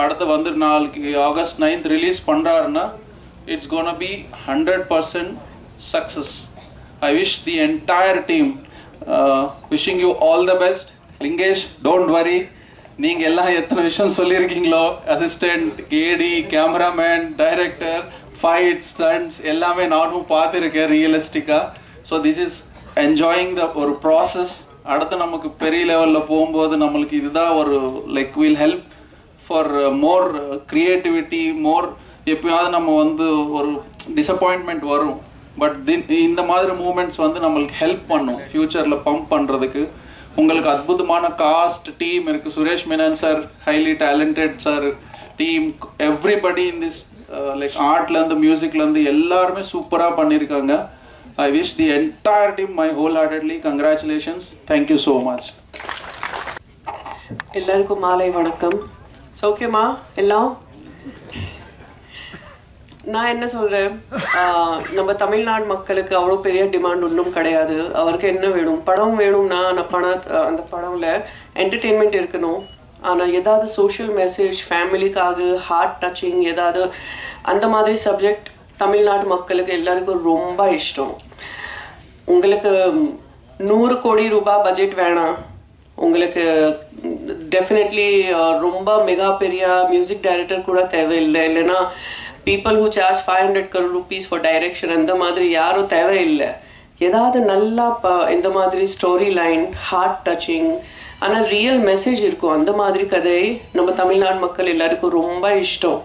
அடுத்து வந்து நாளைக்கு August 9th ரிலீஸ் பண்ணுறாருன்னா, it's gonna be 100% success. I wish the entire team, wishing you all the best. Lingesh, don't worry. நீங்கள் எல்லாம் எத்தனை விஷயம் சொல்லியிருக்கீங்களோ, assistant, AD, cameraman, director, fight, stunts எல்லாமே நானும் பார்த்துருக்கேன் ரியலிஸ்டிக்காக. So this is enjoying the ஒரு ப்ராசஸ். அடுத்து நமக்கு பெரிய லெவலில் போகும்போது நம்மளுக்கு இதுதான் ஒரு like will help for more creativity, more. எப்பயாவது நம்ம வந்து ஒரு டிசப்பாயின்மெண்ட் வரும், பட் இந்த மாதிரி மூமெண்ட்ஸ் வந்து நம்மளுக்கு ஹெல்ப் பண்ணும் ஃப்யூச்சரில் பம்ப் பண்ணுறதுக்கு. உங்களுக்கு அற்புதமான காஸ்ட் டீம் இருக்குது. Suresh Menon sir, highly talented sir, team, everybody in this like ஆர்ட்லேருந்து மியூசிக்லேருந்து எல்லாருமே சூப்பராக பண்ணியிருக்காங்க. I wish the entire team my whole heartedly congratulations. Thank you so much. எல்லாருக்கும் மாலை வணக்கம். சௌக்கியமா எல்லாம்? நான் என்ன சொல்கிறேன், நம்ம தமிழ்நாடு மக்களுக்கு அவ்வளோ பெரிய டிமாண்ட் ஒன்றும் கிடையாது. அவருக்கு என்ன வேணும், படம் வேணும்னா அந்த படத்தில் என்டர்டெயின்மெண்ட் இருக்கணும், ஆனால் ஏதாவது சோஷியல் மெசேஜ் ஃபேமிலிக்காக ஹார்ட் டச்சிங் ஏதாவது அந்த மாதிரி சப்ஜெக்ட் தமிழ்நாட்டு மக்களுக்கு எல்லாருக்கும் ரொம்ப இஷ்டம். உங்களுக்கு 100 கோடி ரூபாய் பட்ஜெட் வேணாம், உங்களுக்கு டெஃபினெட்லி ரொம்ப மெகா பெரிய மியூசிக் டைரக்டர் கூட தேவையில்லை, இல்லைன்னா people who charge 500 crore rupees for direction அந்த மாதிரி யாரும் தேவையில்லை. ஏதாவது நல்லா இந்த மாதிரி ஸ்டோரி லைன் ஹார்ட் டச்சிங் ஆனால் ரியல் மெசேஜ் இருக்கும் அந்த மாதிரி கதை நம்ம தமிழ்நாடு மக்கள் எல்லாருக்கும் ரொம்ப இஷ்டம்.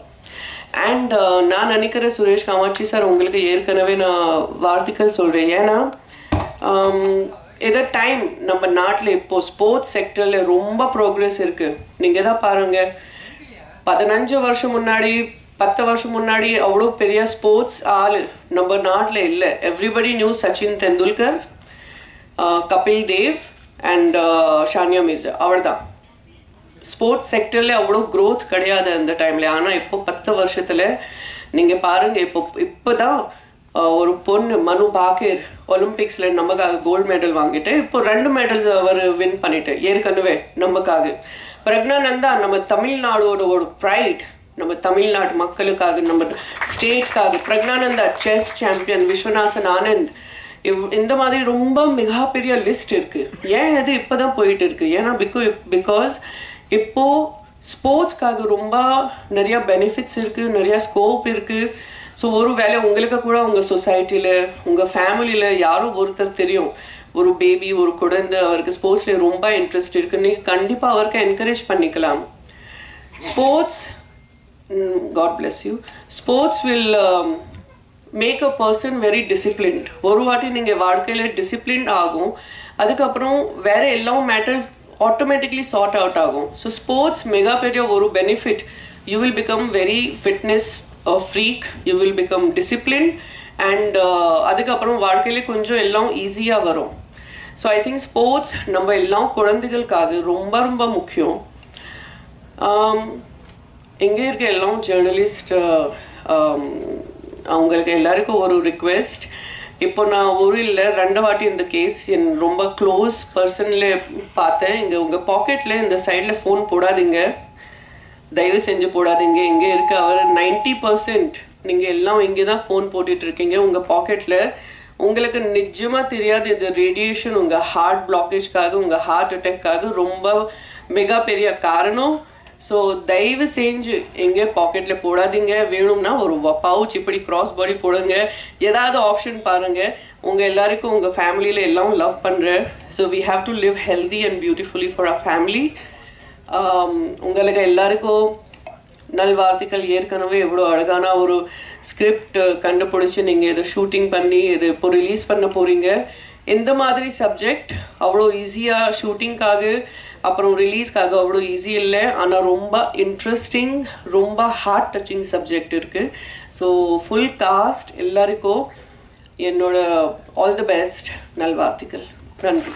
அண்ட் நான் நினைக்கிறேன் சுரேஷ் காமாட்சி சார் உங்களுக்கு ஏற்கனவே நான் வாழ்த்துக்கள் சொல்கிறேன். ஏன்னா ஏதோ டைம் நம்ம நாட்டில் இப்போ ஸ்போர்ட்ஸ் செக்டரில் ரொம்ப ப்ரோக்ரெஸ் இருக்குது. நீங்கள் தான் பாருங்கள், 15 வருஷம் முன்னாடி 10 வருஷம் முன்னாடி அவ்வளோ பெரிய ஸ்போர்ட்ஸ் ஆள் நம்ம நாட்டில் இல்லை. Everybody knew Sachin Tendulkar, Kapil Dev and Sania Mirza, அவ்வளோதான். ஸ்போர்ட்ஸ் செக்டரில் அவ்வளோ க்ரோத் கிடையாது அந்த டைமில். ஆனால் இப்போ 10 வருஷத்தில் நீங்கள் பாருங்கள், இப்போ தான் ஒரு பொண்ணு மனு பாக்கர் ஒலிம்பிக்ஸில் நமக்காக கோல்டு மெடல் வாங்கிட்டு இப்போ 2 மெடல்ஸ் அவர் வின் பண்ணிட்டு ஏற்கனவே நமக்காக. பிரக்னானந்தா நம்ம தமிழ்நாடோட ஒரு ப்ரைட், நம்ம தமிழ்நாட்டு மக்களுக்காக நம்ம ஸ்டேட்காக. பிரக்னானந்தா செஸ் சாம்பியன், விஸ்வநாதன் ஆனந்த், இந்த மாதிரி ரொம்ப மிகப்பெரிய லிஸ்ட் இருக்குது. ஏன் அது இப்போ தான் போயிட்டு இருக்கு? ஏன்னா பிகாஸ் இப்போது ஸ்போர்ட்ஸ்க்காக ரொம்ப நிறையா பெனிஃபிட்ஸ் இருக்குது, நிறையா ஸ்கோப் இருக்குது. ஸோ ஒரு வேலை உங்களுக்கு கூட உங்கள் சொசைட்டியில் உங்கள் ஃபேமிலியில் யாரும் ஒருத்தர் தெரியும், ஒரு பேபி ஒரு குழந்தை அவருக்கு ஸ்போர்ட்ஸில் ரொம்ப இன்ட்ரெஸ்ட் இருக்குது, நீங்கள் கண்டிப்பாக அவருக்கு என்கரேஜ் பண்ணிக்கலாம். Sports, God bless you, sports will make a person very disciplined. ஒரு வாட்டி நீங்கள் வாழ்க்கையில் டிசிப்ளின்ட் ஆகும், அதுக்கப்புறம் வேறு எல்லாம் மேட்டர்ஸ் ஆட்டோமேட்டிக்லி சார்ட் அவுட் ஆகும். ஸோ ஸ்போர்ட்ஸ் மிகப்பெரிய ஒரு benefit. You will become very fitness freak, you will become disciplined and அதுக்கப்புறம் வாழ்க்கையில கொஞ்சம் எல்லாம் ஈஸியாக வரும். ஸோ ஐ திங்க் ஸ்போர்ட்ஸ் நம்ம எல்லாம் குழந்தைகளுக்காக ரொம்ப ரொம்ப முக்கியம். எங்கே இருக்க எல்லாம் ஜேர்னலிஸ்ட் அவங்களுக்கு எல்லாருக்கும் ஒரு ரிக்வெஸ்ட். இப்போ நான் ஊரில் 2 வாட்டி இந்த கேஸ் என் ரொம்ப க்ளோஸ் பர்சனில் பார்த்தேன். இங்கே உங்கள் பாக்கெட்டில் இந்த சைடில் ஃபோன் போடாதீங்க, தயவு செஞ்சு போடாதீங்க. இங்கே இருக்க அவர் 90% நீங்கள் எல்லாம் இங்கே தான் ஃபோன் போட்டுட்ருக்கீங்க உங்கள் பாக்கெட்டில். உங்களுக்கு நிஜமாக தெரியாது இந்த ரேடியேஷன் உங்கள் ஹார்ட் பிளாக்கேஜ்க்காக, உங்கள் ஹார்ட் அட்டாக்காக ரொம்ப மிக பெரிய காரணம். ஸோ தயவு செஞ்சு எங்கே பாக்கெட்டில் போடாதீங்க. வேணும்னா ஒரு பவுச் இப்படி கிராஸ் பாடி போடுங்க, ஏதாவது ஆப்ஷன் பாருங்கள். உங்கள் எல்லாருக்கும் உங்கள் ஃபேமிலியில் எல்லாம் லவ் பண்ணுறேன். So we have to live healthy and beautifully for our family. உங்களுக்கு எல்லாருக்கும் நல்வாழ்த்துக்கள். ஏற்கனவே எவ்வளோ அழகான ஒரு ஸ்கிரிப்ட் கண்டுபிடிச்சி நீங்கள் இதை ஷூட்டிங் பண்ணி இது இப்போ ரிலீஸ் பண்ண போகிறீங்க. இந்த மாதிரி சப்ஜெக்ட் அவ்வளோ ஈஸியாக ஷூட்டிங்காக அப்புறம் ரிலீஸ்க்காக அவ்வளோ ஈஸி இல்லை, ஆனால் ரொம்ப இன்ட்ரெஸ்டிங் ரொம்ப ஹார்ட் டச்சிங் சப்ஜெக்ட் இருக்குது. ஸோ ஃபுல் காஸ்ட் எல்லாருக்கும் என்னோட ஆல் தி பெஸ்ட் நல்வாழ்த்துக்கள். நன்றி.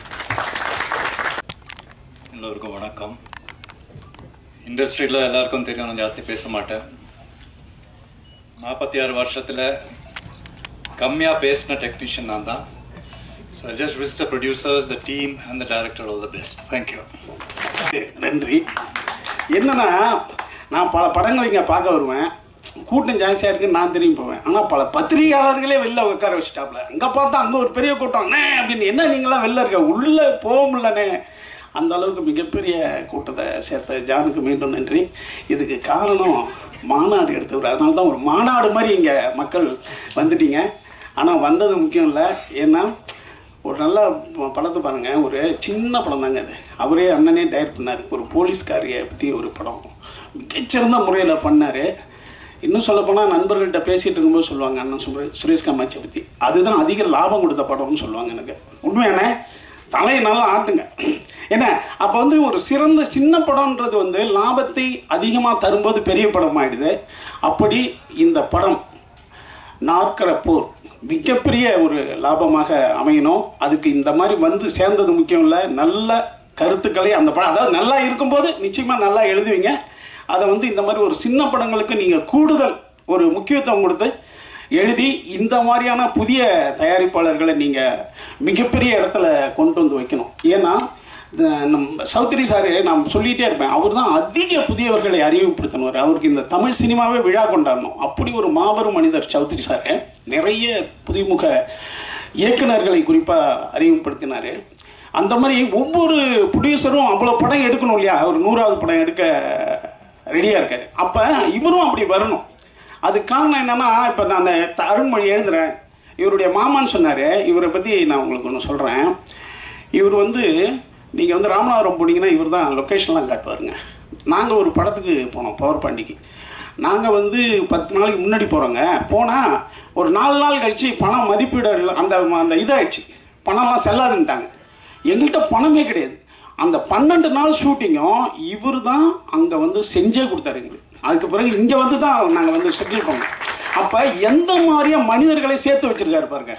எல்லோருக்கும் வணக்கம். இண்டஸ்ட்ரியில் எல்லாருக்கும் தெரியும், நான் ஜாஸ்தி பேச மாட்டேன். 46 வருஷத்தில் கம்மியாக பேசின டெக்னீஷியன் நான் தான். So I just wish the producers, the team and the director all the best. Thank you. நன்றி. என்னன்னா, நான் பல படங்கள் இங்கே பார்க்க வருவேன், கூட்டம் ஜாஸ்தியாக இருக்குன்னு நான் திரும்பி போவேன். ஆனால் பல பத்திரிகையாளர்களே வெளில உட்கார வச்சுட்டாப்புல. அங்கே பார்த்தா அங்கே ஒரு பெரிய கூட்டம் அப்படின்னு, என்ன நீங்களாம் வெளில இருக்க, உள்ளே போக முடியலனே. அந்த அளவுக்கு மிகப்பெரிய கூட்டத்தை சேர்த்த ஜானுக்கு மீண்டும் நன்றி. இதுக்கு காரணம் மாநாடு எடுத்தவர். அதனால தான் ஒரு மாநாடு மாதிரி இங்கே மக்கள் வந்துட்டீங்க. ஆனால் வந்தது முக்கியம் இல்லை. ஏன்னா ஒரு நல்ல படத்தை பாருங்கள், ஒரு சின்ன படம் தாங்க அது. அவரே அண்ணனே டைரக்ட் பண்ணார். ஒரு போலீஸ்காரியை பற்றி ஒரு படம் மிகச்சிறந்த முறையில் பண்ணார். இன்னும் சொல்லப்போனால் நண்பர்கள்ட்ட பேசிகிட்டு இருக்கும்போது சொல்லுவாங்க, அண்ணன் சுரேஷ் காமாட்சியை பற்றி அதுதான் அதிக லாபம் கொடுத்த படம்னு சொல்லுவாங்க. எனக்கு உண்மையான தலையை நல்லா ஆட்டுங்க. ஏன்னா அப்போ வந்து ஒரு சிறந்த சின்ன படம்ன்றது லாபத்தை அதிகமாக தரும்போது பெரிய படம் ஆகிடுது. அப்படி இந்த படம் நாற்கர போர் மிகப்பெரிய ஒரு லாபமாக அமையணும். அதுக்கு இந்த மாதிரி சேர்ந்தது முக்கியம் இல்லை, நல்ல கருத்துக்களை அந்த படம், அதாவது நல்லா இருக்கும்போது நிச்சயமாக நல்லா எழுதுவீங்க. அதை இந்த மாதிரி ஒரு சின்ன படங்களுக்கு நீங்கள் கூடுதல் ஒரு முக்கியத்துவம் கொடுத்து எழுதி இந்த மாதிரியான புதிய தயாரிப்பாளர்களை நீங்கள் மிகப்பெரிய இடத்துல கொண்டு வந்து வைக்கணும். ஏன்னா நம்ம சௌத்ரி சார் நான் சொல்லிகிட்டே இருப்பேன், அவர் தான் அதிக புதியவர்களை அறிமுகப்படுத்தினவர். அவருக்கு இந்த தமிழ் சினிமாவே விழா கொண்டாடணும். அப்படி ஒரு மாபெரும் மனிதர் சௌத்ரி சார். நிறைய புதுமுக இயக்குநர்களை குறிப்பாக அறிமுகப்படுத்தினார். அந்த மாதிரி ஒவ்வொரு ப்ரொடியூசரும் அவ்வளோ படம் எடுக்கணும் இல்லையா, அவர் 100வது படம் எடுக்க ரெடியாக இருக்கார். அப்போ இவரும் அப்படி வரணும். அதுக்கு காரணம் என்னென்னா, இப்போ நான் அருண்மொழி எழுதுகிறேன், இவருடைய மாமான்னு சொன்னார். இவரை பற்றி நான் உங்களுக்கு ஒன்று சொல்கிறேன். இவர் வந்து நீங்கள் வந்து ராமநாதபுரம் போனீங்கன்னா இவர் தான் லொக்கேஷன்லாம் காட்டுவாருங்க. நாங்கள் ஒரு படத்துக்கு போனோம், பவர் பாண்டிக்கு. நாங்கள் வந்து 10 நாளைக்கு முன்னாடி போகிறோங்க. போனால் ஒரு 4 நாள் கழித்து பணம் மதிப்பீடு அந்த அந்த இதாகிடுச்சு, பணம்லாம் செல்லாதுன்ட்டாங்க. எங்கள்கிட்ட பணமே கிடையாது. அந்த 12 நாள் ஷூட்டிங்கும் இவர் தான் அங்கே வந்து செஞ்சே கொடுத்தாரு எங்களுக்கு. அதுக்கு பிறகு இங்கே வந்து தான் நாங்கள் வந்து செட்டில் பண்ணோம். அப்போ எந்த மாதிரியா மனிதர்களை சேர்த்து வச்சுருக்காரு பாருங்க.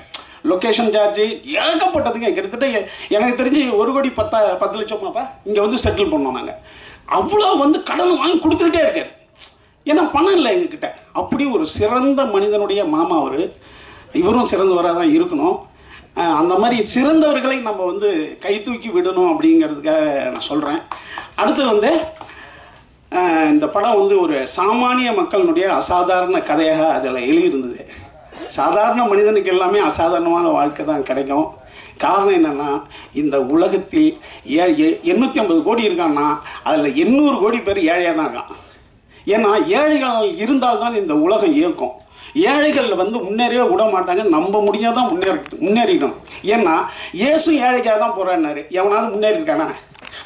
லொக்கேஷன் சார்ஜு ஏகப்பட்டதுங்க. கிட்டத்தட்ட எனக்கு தெரிஞ்சு 1,10 லட்சமாப்பா இங்கே வந்து செட்டில் பண்ணோம் நாங்கள். அவ்வளோ வந்து கடன் வாங்கி கொடுத்துக்கிட்டே இருக்காரு. ஏன்னா பணம் இல்லை எங்ககிட்ட. அப்படி ஒரு சிறந்த மனிதனுடைய மாமா அவர். இவரும் சிறந்தவராக தான் இருக்கணும். அந்த மாதிரி சிறந்தவர்களை நம்ம வந்து கை தூக்கி விடணும் அப்படிங்கிறதுக்காக நான் சொல்கிறேன். அடுத்து வந்து இந்த படம் வந்து ஒரு சாமானிய மக்களினுடைய அசாதாரண கதையாக அதில் எழுதியிருந்தது. சாதாரண மனிதனுக்கு எல்லாமே அசாதாரணமான வாழ்க்கை தான் கிடைக்கும். காரணம் என்னென்னா, இந்த உலகத்தில் 850 கோடி இருக்கான்னா அதில் 800 கோடி பேர் ஏழையாக தான் இருக்கான். ஏன்னா ஏழைகள் இருந்தால்தான் இந்த உலகம் இயக்கும். ஏழைகள் வந்து முன்னேறவே விட மாட்டாங்க. நம்ப முடியாதான் முன்னேறிக்கணும். ஏன்னா இயேசு ஏழைக்காக தான் போகிறான்னாரு. எவனாவது முன்னேறி இருக்கானா?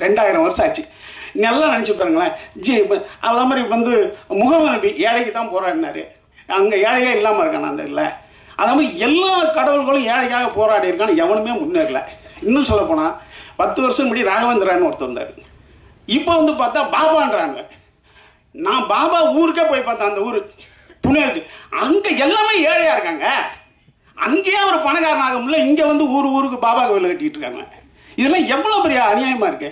2000 வருஷம் ஆச்சு. நல்லா நினச்சி பாருங்களேன். அதே மாதிரி வந்து முகமது நபி ஏழைக்கு தான் போகிறாருன்னாரு. அங்கே ஏழையே இல்லாமல் இருக்கானா அந்த இல்லை. அதே மாதிரி எல்லா கடவுள்களும் ஏழைக்காக போராடி இருக்கான்னு எவனுமே முன்னேறல. இன்னும் சொல்லப்போனால் 10 வருஷம் முன்னாடி ராகவேந்திரான்னு ஒருத்தர் இருந்தார். இப்போ வந்து பார்த்தா பாபான்றாங்க. நான் பாபா ஊருக்கே போய் பார்த்தேன், அந்த ஊர் புனேக்கு. அங்கே எல்லாமே ஏழையாக இருக்காங்க. அங்கேயே ஒரு பணக்காரன் ஆக முடியல. இங்கே வந்து ஊருக்கு பாபா கோவில் கட்டிகிட்டு இருக்காங்க. இதெல்லாம் எவ்வளோ பெரிய அநியாயமாக இருக்கு.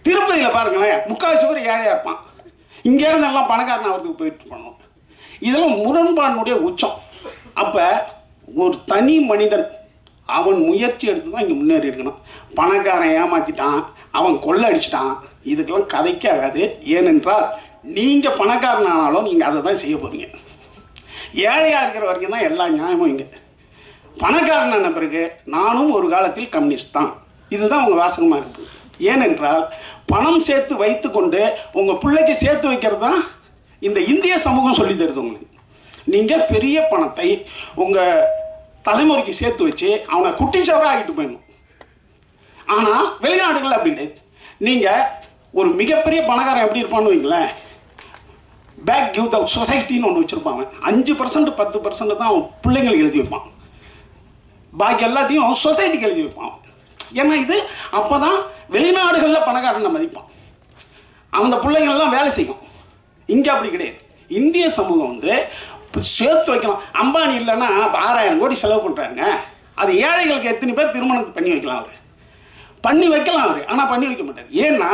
திருப்பதியில் பாருங்களேன், 3/4 பேர் ஏழையாக இருப்பான். இங்கேருந்து எல்லாம் பணக்காரன் ஆகிறதுக்கு போயிட்டு பண்ணணும். இதெல்லாம் முரண்பாடுனுடைய உச்சம். அப்போ ஒரு தனி மனிதன் அவன் முயற்சி எடுத்து தான் இங்கே முன்னேறி இருக்கணும். பணக்காரன் ஏமாற்றிட்டான், அவன் கொள்ளை அடிச்சிட்டான், இதுக்கெல்லாம் கதைக்கே ஆகாது. ஏனென்றால் நீங்கள் பணக்காரன் ஆனாலும் நீங்கள் அதை தான் செய்ய போகிறீங்க. ஏழையாக இருக்கிற வரைக்கும் தான் எல்லா நியாயமும் இங்கே. பணக்காரன் ஆன பிறகு நானும் ஒரு காலத்தில் கம்யூனிஸ்ட் தான், இதுதான் உங்கள் வாசகமாக இருக்குது. ஏனென்றால் பணம் சேர்த்து வைத்து கொண்டு உங்கள் பிள்ளைக்கு சேர்த்து வைக்கிறது தான் இந்த இந்திய சமூகம் சொல்லி தருது உங்களுக்கு. நீங்கள் பெரிய பணத்தை உங்கள் தலைமுறைக்கு சேர்த்து வச்சு அவனை குட்டிச்சவராக ஆகிட்டு போயிடணும். ஆனால் வெளிநாடுகள் அப்படி கிடையாது. நீங்கள் ஒரு மிகப்பெரிய பணக்காரன் எப்படி இருப்பான்னு வைங்களேன், பேக் கிவ் த சொசைட்டின்னு ஒன்று வச்சுருப்பாங்க. 5% 10% தான் அவன் பிள்ளைங்களுக்கு எழுதி வைப்பான். பாக்கி எல்லாத்தையும் சொசைட்டிக்கு எழுதி வைப்பான். ஏன்னா இது அப்போ தான் வெளிநாடுகளில் பணக்காரனை மதிப்பான். அந்த பிள்ளைங்கள்லாம் வேலை செய்யும். இங்கே அப்படி கிடையாது. இந்திய சமூகம் வந்து சேர்த்து வைக்கலாம். அம்பானி இல்லைன்னா 6000 கோடி செலவு பண்ணுறாங்க. அது ஏழைகளுக்கு எத்தனை பேர் திருமணம் பண்ணி வைக்கலாம்? அவர் பண்ணி வைக்கலாம் அவர், ஆனால் பண்ணி வைக்க மாட்டார். ஏன்னா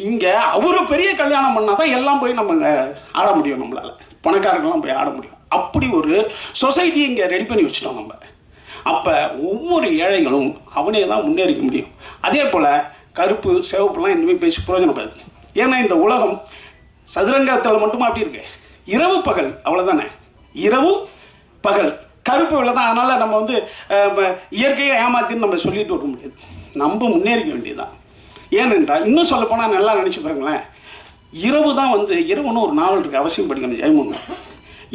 இங்கே அவரு பெரிய கல்யாணம் பண்ணால் தான் எல்லாம் போய் நம்ம ஆட முடியும். நம்மளால் பணக்காரங்களாம் போய் ஆட முடியும். அப்படி ஒரு சொசைட்டி இங்கே ரெடி பண்ணி வச்சுட்டோம் நம்ம. அப்போ ஒவ்வொரு ஏழைகளும் அவனே தான் முன்னேறிக்க முடியும். அதே போல் கருப்பு சிவப்புலாம் இனிமேல் பேசி பிரயோஜனப்படாது. ஏன்னா இந்த உலகம் சதுரங்கத்தில் மட்டுமா அப்படி இருக்கு? இரவு பகல் அவ்வளோதானே. இரவு பகல் கருப்பு இவ்வளோ தான். அதனால் நம்ம வந்து இயற்கையை ஏமாத்தின்னு நம்ம சொல்லிட்டு வர முடியாது. நம்ம முன்னேறிக்க வேண்டியதுதான். ஏனென்றால் இன்னும் சொல்லப்போனால் நல்லா நினச்சி பாருங்களேன், இரவு தான் வந்து இரவுன்னு ஒரு நாவல் இருக்குது, அவசியம் படிக்கணும். ஜெயமோகன்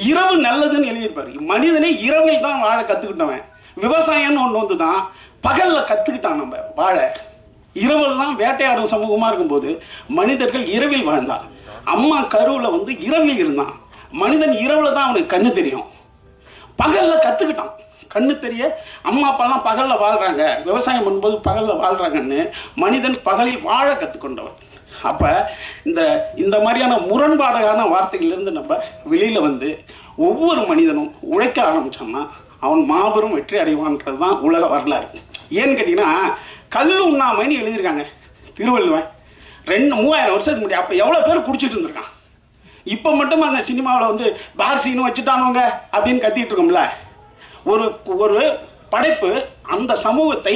இரவு நல்லதுன்னு எழுதியிருப்பார். மனிதனே இரவில் தான் வாழ கற்றுக்கிட்டவன். விவசாயம்னு ஒன்று வந்து தான் பகலில் கற்றுக்கிட்டான் நம்ம வாழ. இரவில் தான் வேட்டையாடும் சமூகமாக இருக்கும்போது மனிதர்கள் இரவில் வாழ்ந்தான். அம்மா கருவில் வந்து இரவில் இருந்தான். மனிதன் இரவில் தான் அவனுக்கு கண்ணு தெரியும். பகலில் கற்றுக்கிட்டான் கண்ணு தெரிய. அம்மா அப்பாலாம் பகலில் வாழ்கிறாங்க, விவசாயம் பண்ணும்போது பகலில் வாழ்கிறாங்கன்னு மனிதன் பகலில் வாழ கற்றுக்கொண்டவன். அப்போ இந்த மாதிரியான முரண்பாடான வார்த்தைகளிலிருந்து நம்ம வெளியில் வந்து ஒவ்வொரு மனிதனும் உழைக்க ஆரம்பித்தோம்னா அவன் மாபெரும் வெற்றி அடைவான்றது தான் உலக வரலாறு. ஏன்னு கேட்டிங்கன்னா, கல் உண்ணாமைன்னு எழுதியிருக்காங்க திருவள்ளுவன் 3000 வருஷத்துக்கு முன்னாடி. அப்போ எவ்வளோ பேர் குடிச்சிட்டு இருந்திருக்கான். இப்போ மட்டும் அந்த சினிமாவில் வந்து பார் சீனு வச்சுட்டானுங்க அப்படின்னு கத்திட்டு இருக்கோம்ல. ஒரு படைப்பு அந்த சமூகத்தை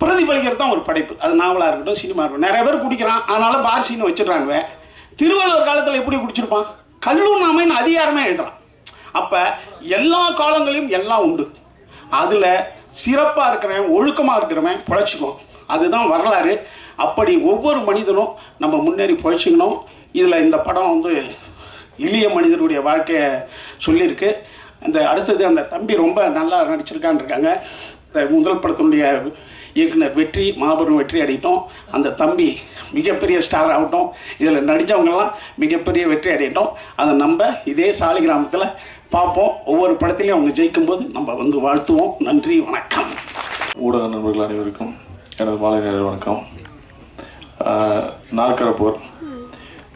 பிரதிபலிக்கிறது தான் ஒரு படைப்பு. அது நாவலாக இருக்கட்டும், சினிமா இருக்கட்டும். நிறைய பேர் குடிக்கிறான், அதனால் பார் சீன் வச்சுடுறாங்க. திருவள்ளுவர் காலத்தில் எப்படி குடிச்சிருப்பான்? கல்லூனாமைன்னு அதிகாரமே எழுதுறான். அப்போ எல்லா காலங்களையும் எல்லாம் உண்டு. அதில் சிறப்பாக இருக்கிறவன், ஒழுக்கமாக இருக்கிறவன் பிழைச்சிக்கும். அதுதான் வரலாறு. அப்படி ஒவ்வொரு மனிதனும் நம்ம முன்னேறி பிழைச்சிக்கணும். இதில் இந்த படம் வந்து எளிய மனிதனுடைய வாழ்க்கையை சொல்லியிருக்கு. அடுத்தது அந்த தம்பி ரொம்ப நல்லா நடிச்சிருக்கான்னு இருக்காங்க. இந்த முதல் படத்தினுடைய இயக்குனர் வெற்றி, மாபெரும் வெற்றி அடையட்டும். அந்த தம்பி மிகப்பெரிய ஸ்டார் ஆகட்டும். இதில் நடித்தவங்கெல்லாம் மிகப்பெரிய வெற்றி அடையட்டும். அதை நம்ம இதே சாலிகிராமத்தில் பார்ப்போம். ஒவ்வொரு படத்துலையும் அவங்க ஜெயிக்கும்போது நம்ம வந்து வாழ்த்துவோம். நன்றி, வணக்கம். ஊடக நண்பர்கள் அனைவருக்கும் எனது மாலை நேர வணக்கம். நாற்கரப்போர்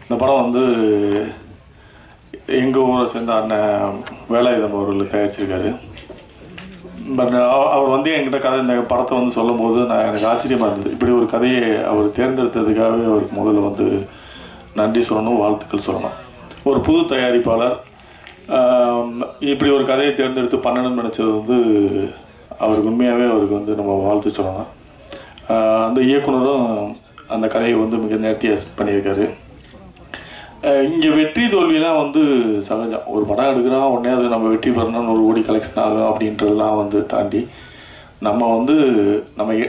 இந்த படம் வந்து எங்கள் ஊரை சேர்ந்த அண்ணன் வேலாயுதம் அவர்கள் தயாரிச்சிருக்காரு. பட் அவர் வந்து என்கிட்ட கதை இந்த படத்தை வந்து சொல்லும் போது எனக்கு ஆச்சரியமாக இருந்தது. இப்படி ஒரு கதையை அவர் தேர்ந்தெடுத்ததுக்காகவே அவருக்கு முதல்ல வந்து நன்றி சொல்லணும், வாழ்த்துக்கள் சொல்லணும். ஒரு புது தயாரிப்பாளர் இப்படி ஒரு கதையை தேர்ந்தெடுத்து பண்ணணும்னு நினச்சது வந்து அவருக்கு உண்மையாகவே அவருக்கு வந்து நம்ம வாழ்த்து சொல்லணும். அந்த இயக்குனரும் அந்த கதையை வந்து மிக நேர்த்தியாக பண்ணியிருக்காரு. இங்கே வெற்றி தோல்வியெல்லாம் வந்து சகஜம். ஒரு படம் எடுக்கிறோம், உடனே அது நம்ம வெற்றி பெறணும்னு 1 கோடி கலெக்ஷன் ஆகும் அப்படின்றதெல்லாம் வந்து தாண்டி நம்ம வந்து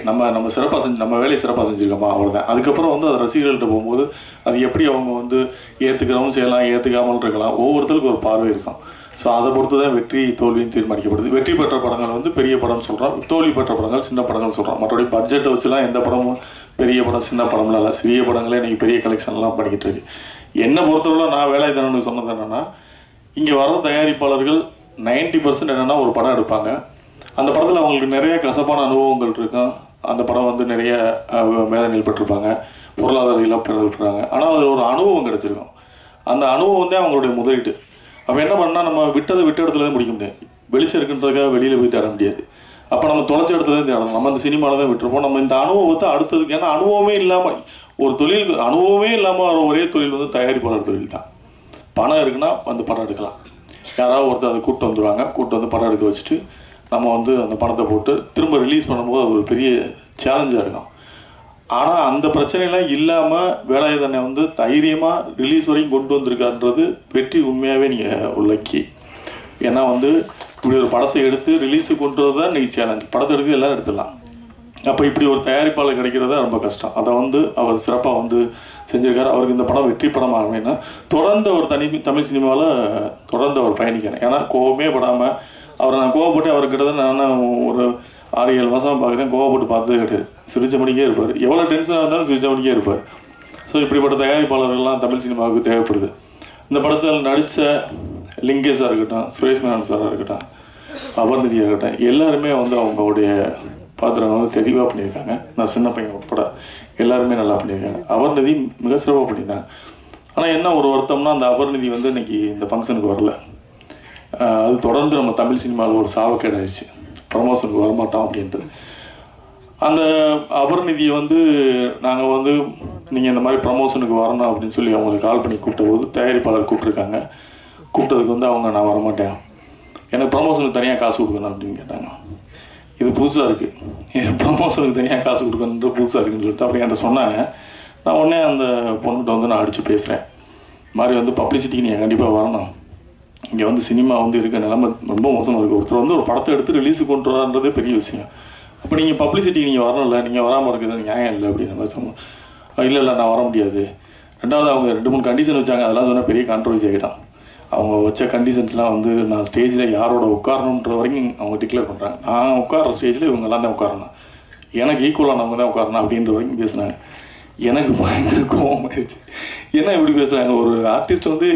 நம்ம சிறப்பாக நம்ம வேலையை சிறப்பாக செஞ்சுருக்கோமா, அவ்வளோதான். அதுக்கப்புறம் வந்து அது ரசிகர்கள்ட்ட போகும்போது அது எப்படி அவங்க வந்து ஏற்றுக்கிறவும் செய்யலாம், ஏற்றுக்காமல் இருக்கலாம். ஒவ்வொருத்தருக்கும் ஒரு பார்வை இருக்கும். ஸோ அதை பொறுத்து தான் வெற்றி தோல்வின்னு தீர்மானிக்கப்படுது. வெற்றி பெற்ற படங்கள் வந்து பெரிய படம்னு சொல்கிறோம், தோல்வி பெற்ற படங்கள் சின்ன படங்கள் சொல்கிறோம். மற்றபடி பட்ஜெட்டை வச்சுலாம் எந்த படமும் பெரிய படம் சின்ன படம்லாம் இல்லை. சிறிய படங்களே இன்றைக்கி பெரிய கலெக்ஷன்லாம் பண்ணிக்கிட்டு இருக்கு. என்னை பொறுத்தவரை நான் வேலாயுதனுக்கு சொன்னது என்னென்னா, இங்கே வர தயாரிப்பாளர்கள் 90% என்னென்னா ஒரு படம் எடுப்பாங்க. அந்த படத்தில் அவங்களுக்கு நிறைய கசப்பான அனுபவங்கள் இருக்கும். அந்த படம் வந்து நிறைய வேதனையில் பட்டிருப்பாங்க, பொருளாதார இழப்பு ஏற்படுறாங்க. ஆனால் அது ஒரு அனுபவம் கிடச்சிருக்கும். அந்த அனுபவம் வந்து அவங்களுடைய முதலீட்டு. அப்போ என்ன பண்ணால் நம்ம விட்ட இடத்துல தான் முடிக்க முடியாது. வெளிச்சம் இருக்குன்றதுக்காக வெளியில் போய் தேட முடியாது. அப்போ நம்ம தொலைச்ச இடத்துல தான் தேடணும். நம்ம அந்த சினிமாவில் தான் விட்டுருப்போம். நம்ம இந்த அனுபவத்தை அடுத்ததுக்கு, ஏன்னா அனுபவமே இல்லாமல் ஒரு தொழிலுக்கு அனுபவமே இல்லாமல் வர ஒரே தொழில் வந்து தயாரிப்பாளர் தொழில் தான். பணம் இருக்குன்னா வந்து படம் எடுக்கலாம். யாராவது ஒருத்தர் அதை கூப்பிட்டு வந்துடுவாங்க, கூப்பிட்டு வந்து படம் எடுக்க வச்சுட்டு நம்ம வந்து அந்த பணத்தை போட்டு திரும்ப ரிலீஸ் பண்ணும்போது அது ஒரு பெரிய சேலஞ்சாக இருக்கும். ஆனால் அந்த பிரச்சனைலாம் இல்லாமல் வேலாயுதனை வந்து தைரியமாக ரிலீஸ் வரைக்கும் கொண்டு வந்திருக்கான்றது வெற்றி. உண்மையாகவே நீங்கள் உள்ளக்கி. ஏன்னா வந்து இப்படி ஒரு படத்தை எடுத்து ரிலீஸுக்கு கொண்டு வரது தான் இன்றைக்கி சேலஞ்ச். படத்தை எடுக்க எல்லோரும் எடுத்துடலாம். அப்போ இப்படி ஒரு தயாரிப்பாளர் கிடைக்கிறதா ரொம்ப கஷ்டம். அதை வந்து அவர் சிறப்பாக வந்து செஞ்சுருக்காரு. அவருக்கு இந்த படம் வெற்றி படமாக ஆகணும்னா தொடர்ந்து அவர் தமிழ் சினிமாவில் தொடர்ந்து அவர் பயணிக்கிறேன். ஏன்னா கோவமே படாமல் அவரை நான் கோவப்பட்டு அவர்கிட்ட நான் ஒரு 6-7 மாதம் பார்க்குறேன். கோவப்பட்டு பார்த்ததே கிடையாது. சிரிச்ச மணிக்கே இருப்பார். எவ்வளோ டென்ஷனாக இருந்தாலும் சிரிச்ச மணிக்கே இருப்பார். ஸோ இப்படிப்பட்ட தயாரிப்பாளர்கள்லாம் தமிழ் சினிமாவுக்கு தேவைப்படுது. இந்த படத்தில் நடித்த லிங்கேஷாக இருக்கட்டும், சுரேஷ் மேனன் சாராக இருக்கட்டும், அபர்நிதியாக இருக்கட்டும், எல்லாருமே வந்து அவங்களுடைய பாத்திரங்கள் வந்து தெளிவாக பண்ணியிருக்காங்க. நான் சின்ன பையன் உட்பட எல்லாருமே நல்லா பண்ணியிருக்காங்க. அபர்நிதி மிக சிறப்பாக பண்ணியிருந்தாங்க. ஆனால் என்ன ஒரு வருத்தம்னா, அந்த அபர்நிதி வந்து இன்றைக்கி இந்த ஃபங்க்ஷனுக்கு வரல. அது தொடர்ந்து நம்ம தமிழ் சினிமாவில் ஒரு சாவக்கேடு ஆயிடுச்சு. ப்ரமோஷனுக்கு வரமாட்டோம் அப்படின்றது. அந்த அபர்நிதியை வந்து நாங்கள் வந்து நீங்கள் இந்த மாதிரி ப்ரமோஷனுக்கு வரணும் அப்படின்னு சொல்லி அவங்களுக்கு கால் பண்ணி கூப்பிட்ட போது தயாரிப்பாளர் கூப்பிட்ருக்காங்க. கூப்பிட்டதுக்கு வந்து அவங்க நான் வரமாட்டேன், எனக்கு ப்ரமோஷனுக்கு தனியாக காசு கொடுக்கணும் அப்படின்னு கேட்டாங்க. இது புதுசாக இருக்குது, ப்ரமோஷனுக்கு தனியாக காசு கொடுக்கணுன்ற புதுசாக இருக்குன்னு சொல்லிட்டு அப்படி என்கிட்ட சொன்னாங்க. நான் உடனே அந்த பொண்ணுகிட்ட வந்து நான் அடித்து பேசுகிறேன். இது மாதிரி வந்து பப்ளிசிட்டிக்கு நீங்கள் கண்டிப்பாக வரணும். இங்கே வந்து சினிமா வந்து இருக்க நிலைமை ரொம்ப மோசமாக இருக்குது. ஒருத்தர் வந்து ஒரு படத்தை எடுத்து ரிலீஸுக்கு கொண்டு வரான்றதே பெரிய விஷயம். அப்போ நீங்கள் பப்ளிசிட்டிக்கு நீங்கள் வரணும்ல, நீங்கள் வராமல் இருக்கிறது நியாயம் இல்லை அப்படின்ற மாதிரி சொன்னோம். இல்லை நான் வர முடியாது. ரெண்டாவது அவங்க 2-3 கண்டிஷன் வச்சாங்க. அதெல்லாம் சொன்னால் பெரிய கான்ட்ரவர்சி ஆகிட்டான். அவங்க வச்ச கண்டிஷன்ஸ்லாம் வந்து நான் ஸ்டேஜில் யாரோட உட்காரணுன்ற வரைக்கும் அவங்க டிக்ளேர் பண்ணுறாங்க. நான் உட்கார ஸ்டேஜில் இவங்கெல்லாம் தான் உட்காரணும், எனக்கு ஈக்குவலானவங்க தான் உட்காரணும் அப்படின்ற வரைக்கும் பேசுனாங்க. எனக்கு பயங்கர கோபம் ஆயிடுச்சு. என்ன இப்படி பேசுகிறாங்க? ஒரு ஆர்டிஸ்ட் வந்து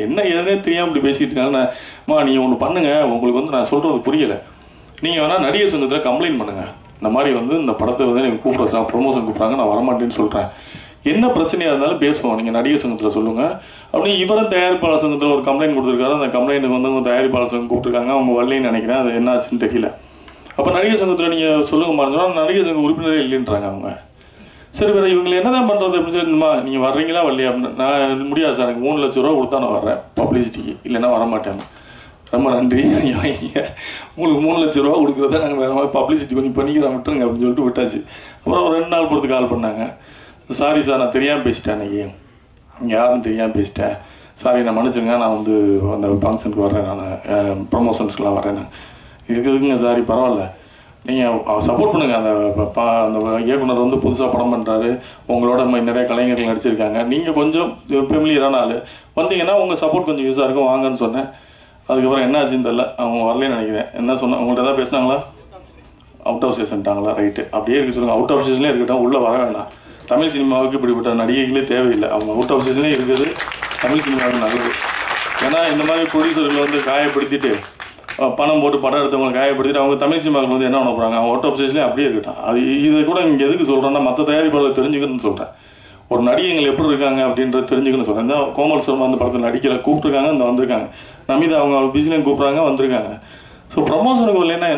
என்ன எதுனே தெரியாமல் இப்படி பேசிகிட்டு இருக்காங்கம்மா. நீங்கள் ஒன்று பண்ணுங்கள், உங்களுக்கு வந்து நான் சொல்கிறது புரியலை, நீங்கள் வேணால் நடிகர் சங்கத்தில் கம்ப்ளைண்ட் பண்ணுங்கள். இந்த மாதிரி வந்து இந்த படத்தை வந்து எனக்கு கூப்பிட்றேன், ப்ரொமோஷன் கூப்பிட்றாங்க, நான் வரமாட்டேன்னு சொல்கிறேன். என்ன பிரச்சனையாக இருந்தாலும் பேசுவோம், நீங்கள் நடிகர் சங்கத்தில் சொல்லுங்கள் அப்படின்னு. இவரும் தயாரிப்பாளர் சங்கத்தில் ஒரு கம்ப்ளைண்ட் கொடுத்துருக்காரு. அந்த கம்ப்ளைண்ட்டுக்கு வந்து அவங்க தயாரிப்பாளர் சங்கம் கூப்பிட்டுருக்காங்க. அவங்க வரலைன்னு நினைக்கிறேன். அது என்ன ஆச்சுன்னு தெரியல. அப்போ நடிகர் சங்கத்தில் நீங்கள் சொல்லுங்க மாறுங்கன்னா நடிகர் சங்க உறுப்பினரே இல்லைன்றாங்க அவங்க. சரி வேறு இவங்களை என்ன தான் பண்ணுறது அப்படின்னு சொல்லிமா, நீங்கள் வர்றீங்களா வரலையா அப்படின்னு. நான் முடியாது சார், எனக்கு 3 லட்ச ரூபா கொடுத்தா நான் வர்றேன் பப்ளிசிட்டிக்கு, இல்லைன்னா வரமாட்டேன். ரொம்ப நன்றி, உங்களுக்கு 3 லட்ச ரூபா கொடுக்குறத நாங்கள் வேறு மாதிரி பப்ளிசிட்டி பண்ணிக்கிறோம் விட்டுருங்க அப்படின்னு சொல்லிட்டு விட்டாச்சு. அப்புறம் ஒரு 2 நாள் பொறுத்து கால் பண்ணாங்க. சாரி சார், நான் தெரியாமல் பேசிட்டேன், அன்றைக்கி யாருன்னு தெரியாமல் பேசிட்டேன், சாரி நான் மன்னிச்சுங்க, நான் வந்து அந்த ஃபங்க்ஷனுக்கு வர்றேன், நான் ப்ரொமோஷன்ஸ்க்கெலாம் வரேன், இருக்குங்க சாரி பரவாயில்ல, நீங்கள் சப்போர்ட் பண்ணுங்கள். அந்த இயக்குனர் வந்து புதுசாக படம் பண்ணுறாரு, உங்களோட நிறைய கலைஞர்கள் நடிச்சிருக்காங்க, நீங்கள் கொஞ்சம் ஃபெமிலியரான ஆள் வந்தீங்கன்னா உங்கள் சப்போர்ட் கொஞ்சம் யூஸாக இருக்கும், வாங்கன்னு சொன்னேன். அதுக்கப்புறம் என்ன ஆச்சுன்னு தெரில, அவங்க வரலன்னு நினைக்கிறேன். என்ன சொன்னேன், உங்கள்கிட்ட தான் பேசினாங்களா? அவுட் ஆஃப் ஸ்டேஷன்ட்டாங்களா? ரைட்டு, அப்படியே இருக்க சொல்லுங்கள். அவுட் ஆஃப் ஸ்டேஷன்லேயே இருக்கட்டும், உள்ளே வர வேண்டாம். தமிழ் சினிமாவுக்கு இப்படிப்பட்ட நடிகைகளே தேவையில்லை. அவங்க அவுட் ஆஃப் ஸ்டேஷன்லேயே இருக்குது தமிழ் சினிமாவுக்கு நல்லது. ஏன்னா இந்த மாதிரி ப்ரொடியூசர்களை வந்து காயப்படுத்திட்டு பணம் போட்டு படம் எடுத்தவங்களை காயப்படுத்திட்டு அவங்க தமிழ் சினிமாவுக்கு வந்து என்ன பண்ண போகிறாங்க? அவங்க அவுட் ஆஃப் ஸ்டேஷன்லேயே அப்படியே இருக்கட்டும். அது இதை கூட இங்கே எதுக்கு சொல்கிறேன்னா, மற்ற தயாரிப்பாளர் தெரிஞ்சுக்கணும்னு சொல்கிறேன். ஒரு நடிகைகள் எப்படி இருக்காங்க அப்படின்றத தெரிஞ்சுக்கணும்னு சொல்கிறேன். இந்த கோமல் சர்மா அந்த படத்தில் நடிக்கலை, கூப்பிட்ருக்காங்க, இந்த வந்திருக்காங்க. நமிதா அவங்க பிஸிலையும் கூப்பிட்றாங்க, வந்திருக்காங்க. ஸோ ப்ரமோஷனுக்கு வரலைன்னா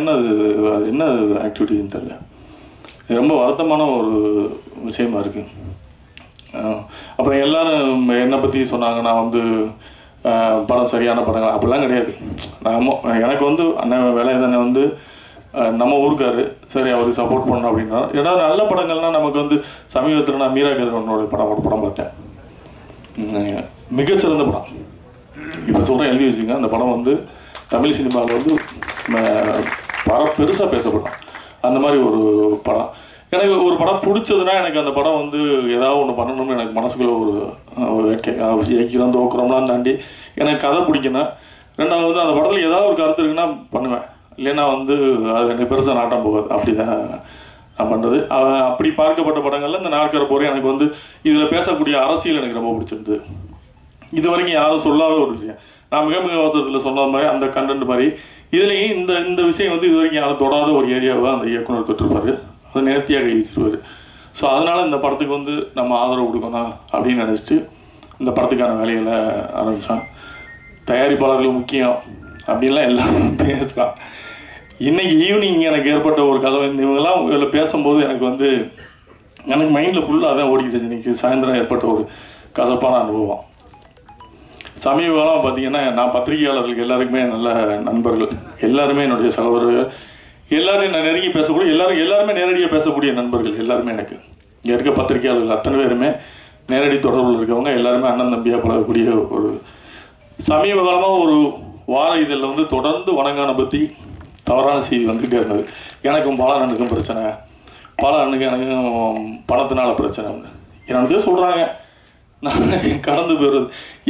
அது என்ன ஆக்டிவிட்டின்னு தெரியல. இது ரொம்ப வருத்தமான ஒரு விஷயமா இருக்குது. அப்புறம் எல்லோரும் என்னை பற்றி சொன்னாங்க, நான் வந்து படம் சரியான படங்கள் அப்படிலாம் கிடையாது. எனக்கு வந்து அண்ணன் வேலையை வந்து நம்ம ஊருக்காரு, சரி அவருக்கு சப்போர்ட் பண்ணணும் அப்படின்னா. ஏதாவது நல்ல படங்கள்னால் நமக்கு வந்து சமீபத்தில் நான் மீரா கதிரவனோட படம் பார்த்தேன், மிகச்சிறந்த படம். இப்போ சொல்கிறேன், எழுதி வச்சுங்க. அந்த படம் வந்து தமிழ் சினிமாவில் வந்து பெருசாக பேசப்படும். அந்த மாதிரி ஒரு படம். எனக்கு ஒரு படம் பிடிச்சதுன்னா எனக்கு அந்த படம் வந்து ஏதாவது ஒன்று பண்ணணும்னு எனக்கு மனசுக்குள்ள ஒரு ஏக்கிறோம் தோக்குறோம்லாம் தாண்டி எனக்கு கதை பிடிக்கணும். ரெண்டாவது வந்து அந்த படத்தில் ஏதாவது ஒரு கருத்து இருக்குன்னா பண்ணுவேன், இல்லைன்னா வந்து அது எனக்கு பெருசாக நாட்டம் போகாது. அப்படி தான் நான் பண்ணுறது. அப்படி பார்க்கப்பட்ட படங்களில் இந்த நாற்கரை போகிற எனக்கு வந்து இதில் பேசக்கூடிய அரசியல் எனக்கு ரொம்ப பிடிச்சிருந்தது. இது வரைக்கும் யாரும் சொல்லாத ஒரு விஷயம். நான் மிக மிக அவசரத்தில் சொன்ன மாதிரி அந்த கண்டென்ட் மாதிரி இதுலேயும் இந்த விஷயம் வந்து இது வரைக்கும் யாரும் தொடாத ஒரு ஏரியாவை அந்த இயக்குனர் தொட்டிருப்பார். அதை நேர்த்தியாக கழிச்சிருவார். ஸோ அதனால் இந்த படத்துக்கு வந்து நம்ம ஆதரவு கொடுக்கணும் அப்படின்னு நினச்சிட்டு இந்த படத்துக்கான வேலைகளை ஆரம்பித்தான். தயாரிப்பாளர்கள் முக்கியம் அப்படின்லாம் எல்லாரும் பேசலாம். இன்றைக்கி ஈவினிங் எனக்கு ஏற்பட்ட ஒரு கதை, இவங்கெல்லாம் இதில் பேசும்போது எனக்கு மைண்டில் ஃபுல்லாக அதான் ஓடிக்கிட்டு. இன்றைக்கி சாயந்தரம் ஏற்பட்ட ஒரு கசப்பான அனுபவம். சமீப காலம் பார்த்தீங்கன்னா, நான் பத்திரிகையாளர்களுக்கு எல்லாருக்குமே நல்ல நண்பர்கள், எல்லாருமே என்னுடைய சகோதரர்கள், எல்லாரையும் நான் நெருங்கி பேசக்கூடிய எல்லாருமே நேரடியாக பேசக்கூடிய நண்பர்கள் எல்லாருமே. எனக்கு இங்கே இருக்க பத்திரிகையாளர்கள் அத்தனை பேருமே நேரடி தொடர்பில் இருக்கவங்க, எல்லாருமே அண்ணன் தம்பியாக பழகக்கூடிய ஒரு சமீப காலமாக ஒரு வார இதழில் வந்து தொடர்ந்து வணங்கான பற்றி தவறான செய்தி வந்துகிட்டே இருந்தது. எனக்கும் பாலண்ணனுக்கும் பிரச்சனை, பாலண்ணனுக்கு எனக்கும் பணத்தினால பிரச்சனை. என்னோட சொல்கிறாங்க, நான் கடந்து போயிடுறது.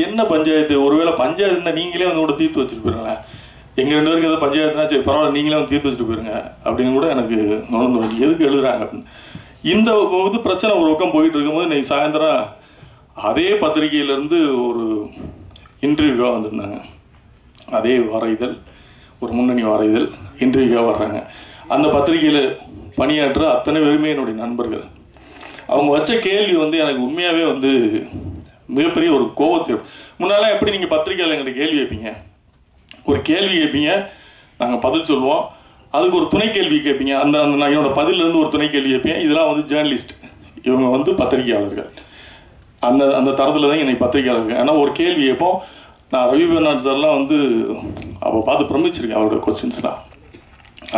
என்ன பஞ்சாயத்து? ஒருவேளை பஞ்சாயத்து இருந்தால் நீங்களே வந்து கூட தீர்த்து வச்சுட்டு போயிருங்களேன். எங்கள் 2 பேருக்கு எதாவது பஞ்சாயத்துனா சரி பரவாயில்ல, நீங்களே வந்து தீர்த்து வச்சுட்டு போயிருங்க அப்படின்னு கூட எனக்கு நுழைந்து வந்து எதுக்கு எழுதுறாங்க அப்படின்னு. இந்த இது பிரச்சனை ஒரு பக்கம் போயிட்டு இருக்கும்போது இன்னைக்கு சாயந்தரம் அதே பத்திரிகையிலேருந்து ஒரு இன்டர்வியூவாக வந்திருந்தாங்க. அதே வார இதழ், ஒரு முன்னணி வார இதழ் இன்டர்வியூவாக வர்றாங்க. அந்த பத்திரிகையில் பணியாற்ற அத்தனை பேருமே என்னுடைய நண்பர்கள். அவங்க வச்ச கேள்வி வந்து எனக்கு உண்மையாகவே வந்து மிகப்பெரிய ஒரு கோபத்தை. முன்னாலாம் எப்படி நீங்கள் பத்திரிகையில் எங்கள்கிட்ட கேள்வி வைப்பீங்க, ஒரு கேள்வி கேட்பீங்க, நாங்கள் பதில் சொல்லுவோம், அதுக்கு ஒரு துணை கேள்வி கேட்பீங்க, அந்த நான் என்னோட பதிலிருந்து ஒரு துணை கேள்வி கேட்பேன். இதெல்லாம் வந்து ஜேர்னலிஸ்ட், இவங்க வந்து பத்திரிகையாளர்கள். அந்த தரத்தில் தான் என்னை பத்திரிகையாளர்கள். ஆனால் ஒரு கேள்வி கேட்போம். நான் ரவி பெர்னாட் சார்லாம் வந்து அவள் பார்த்து பிரமிச்சிருக்கேன் அவரோட கொஸ்டின்ஸ்லாம்.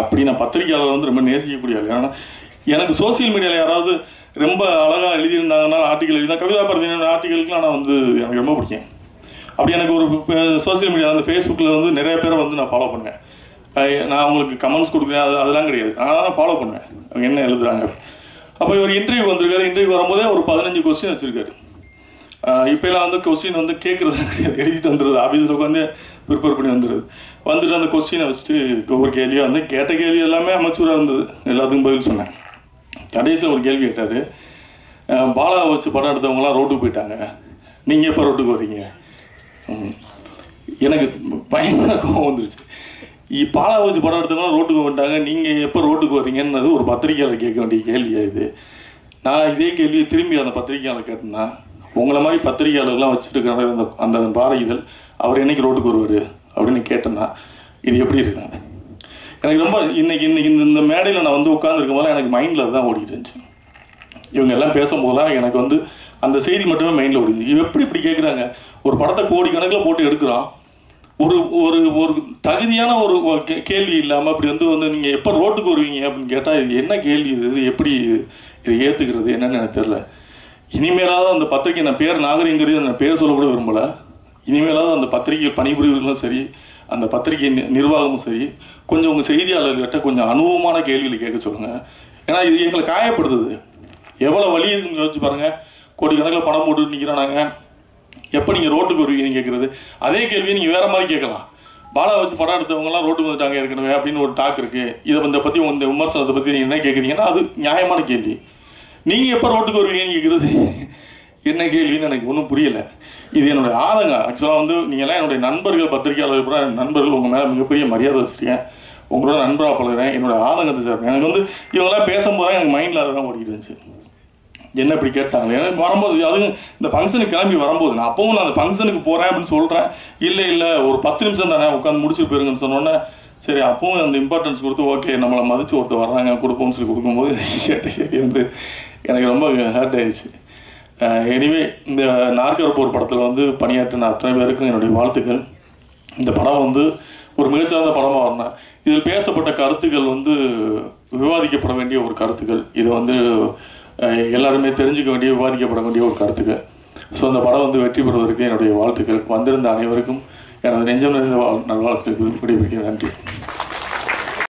அப்படி நான் பத்திரிகையாளர் வந்து ரொம்ப நேசிக்கக்கூடிய ஆள். ஏன்னா எனக்கு சோசியல் மீடியாவில் யாராவது ரொம்ப அழகாக எழுதியிருந்தாங்கன்னா, ஆர்டிக்கல் எழுதினா, கவிதா பாரதியோட ஆர்டிக்கலுக்குலாம் நான் வந்து எனக்கு ரொம்ப பிடிக்கும். அப்படி எனக்கு ஒரு சோசியல் மீடியா அந்த ஃபேஸ்புக்கில் வந்து நிறைய பேரை வந்து நான் ஃபாலோ பண்ணேன். நான் அவங்களுக்கு கமெண்ட்ஸ் கொடுக்குறேன், அதெல்லாம் கிடையாது, ஆனால் நான் ஃபாலோ பண்ணுவேன் அவங்க என்ன எழுதுறாங்க. அப்போ இவர் இன்டர்வியூ வந்திருக்காரு. இன்டர்வியூ வரும்போதே ஒரு 15 கொஸ்டின் வச்சுருக்காரு. இப்போலாம் வந்து கொஸ்டின் வந்து கேட்குறது கிடையாது, எழுதிட்டு வந்துடுது. ஆஃபீஸில் உட்காந்து ப்ரிப்பேர் பண்ணி வந்துட்டு அந்த கொஸ்டினை வச்சுட்டு ஒவ்வொரு கேள்வியாக வந்து கேட்ட கேள்வி எல்லாமே அமைச்சூராக இருந்தது. எல்லாத்துக்கும் பதில் சொன்னேன். கடைசியில் ஒரு கேள்வி கேட்டார், பாலா வச்சு படம் எடுத்தவங்களாம் ரோட்டுக்கு போயிட்டாங்க, நீங்கள் எப்போ ரோட்டுக்கு வரீங்க? எனக்கு பயங்கர கோபம் வந்துருச்சு. பாலா வச்சு படம் எடுத்தவங்களாம் ரோட்டுக்கு வந்துட்டாங்க, நீங்கள் எப்போ ரோட்டுக்கு வரீங்கன்னு ஒரு பத்திரிகையாளர் கேட்க வேண்டிய கேள்வியாக இது. நான் இதே கேள்வியை திரும்பி அந்த பத்திரிகையாளர் கேட்டேன்னா, உங்களை மாதிரி பத்திரிகையாளர்லாம் வச்சுட்டு இருக்கிற அந்த வார இதழ் அவர் என்னைக்கு ரோட்டுக்கு வருவார் அப்படின்னு கேட்டேன்னா இது எப்படி இருக்காங்க? எனக்கு ரொம்ப இன்னைக்கு இந்த மேடையில் நான் வந்து உட்காந்துருக்கும் போது எனக்கு மைண்டில் அதுதான் ஓடிட்டு இருந்துச்சு. இவங்க எல்லாம் பேசும்போதெல்லாம் எனக்கு வந்து அந்த செய்தி மட்டுமே மைண்டில் ஓடிது. இவ எப்படி இப்படி கேட்குறாங்க? ஒரு படத்தை கோடி கணக்கில் போட்டு எடுக்கிறான், ஒரு ஒரு ஒரு தகுதியான ஒரு கேள்வி இல்லாமல் அப்படி வந்து நீங்கள் எப்போ ரோட்டுக்கு வருவீங்க அப்படின்னு கேட்டால் இது என்ன கேள்வி இது எப்படி இதை ஏற்றுக்கிறது என்னன்னு எனக்கு தெரில. இனிமேலாவது அந்த பத்திரிக்கை நான் பேர் நாகரிகங்கிறது நான் பேர் சொல்ல கூட விரும்பலை. இனிமேலாவது அந்த பத்திரிகை பணிபுரிவர்களும் சரி அந்த பத்திரிகை நிர்வாகமும் சரி கொஞ்சம் உங்கள் செய்தியாளர்கிட்ட கொஞ்சம் அனுபவமான கேள்விகளை கேட்க சொல்லுங்கள். ஏன்னா இது எங்களை காயப்படுத்துது. எவ்வளோ வழி இருக்குன்னு யோசிச்சு பாருங்கள். கோடிக்கணக்கில் பணம் போட்டு நிற்கிறானாங்க, எப்போ நீங்கள் ரோட்டுக்கு வருவீங்கன்னு கேட்குறது. அதே கேள்வியை நீங்கள் வேறு மாதிரி கேட்கலாம். பாலா வச்சு படம் எடுத்தவங்கலாம் ரோட்டுக்கு வந்துட்டாங்க ஏற்கனவே அப்படின்னு ஒரு டாக் இருக்குது. இதை பற்றி இந்த விமர்சனத்தை பற்றி நீங்கள் என்ன கேட்குறீங்கன்னா அது நியாயமான கேள்வி. நீங்கள் எப்போ ரோட்டுக்கு வருவீங்கன்னு கேட்குறது என்ன கேள்வின்னு எனக்கு ஒன்றும் புரியலை. இது என்னுடைய ஆதங்கம். ஆக்சுவலாக வந்து நீங்கள்லாம் என்னுடைய நண்பர்கள், பத்திரிகையாளர்கள் கூட நண்பர்கள், உங்கள் மேலே மிகப்பெரிய மரியாதை வச்சுருக்கேன், உங்களோட நண்பராக பழகிறேன். என்னோடய ஆதங்கத்தை சார் எனக்கு வந்து இவங்களாம் பேசும்போது எனக்கு மைண்டில் அதெல்லாம் ஓடிக்கிட்டு இருந்துச்சு. என்ன இப்படி கேட்டாங்க எனக்கு வரும்போது, அதுவும் இந்த ஃபங்க்ஷனுக்கு கிளம்பி வரும்போது நான் அப்பவும் நான் அந்த ஃபங்க்ஷனுக்கு போகிறேன் அப்படின்னு சொல்கிறேன். இல்லை ஒரு 10 நிமிஷம் தானே உட்காந்து முடிச்சுட்டு போயிருங்கன்னு சொன்னோன்னே சரி அப்பவும் அந்த இம்பார்ட்டன்ஸ் கொடுத்து ஓகே நம்மளை மதித்து ஒருத்தர் வர்றாங்க கொடுப்போம்னு சொல்லி கொடுக்கும்போது வந்து எனக்கு ரொம்ப ஹர்ட் ஆயிடுச்சு. எனிவே இந்த நாற்கரப்போர் படத்தில் வந்து பணியாற்றின அத்தனை பேருக்கும் என்னுடைய வாழ்த்துக்கள். இந்த படம் வந்து ஒரு மிகச்சிறந்த படமாக வரணும். இதில் பேசப்பட்ட கருத்துக்கள் வந்து விவாதிக்கப்பட வேண்டிய ஒரு கருத்துக்கள். இதை வந்து எல்லாருமே தெரிஞ்சுக்க வேண்டிய, விவாதிக்கப்பட வேண்டிய ஒரு கருத்துக்கள். ஸோ அந்த படம் வந்து வெற்றி பெறுவதற்கு என்னுடைய வாழ்த்துக்கள். வந்திருந்த அனைவருக்கும் எனது நெஞ்சம் நிறைந்த நல்வாழ்த்துக்கள். நன்றி.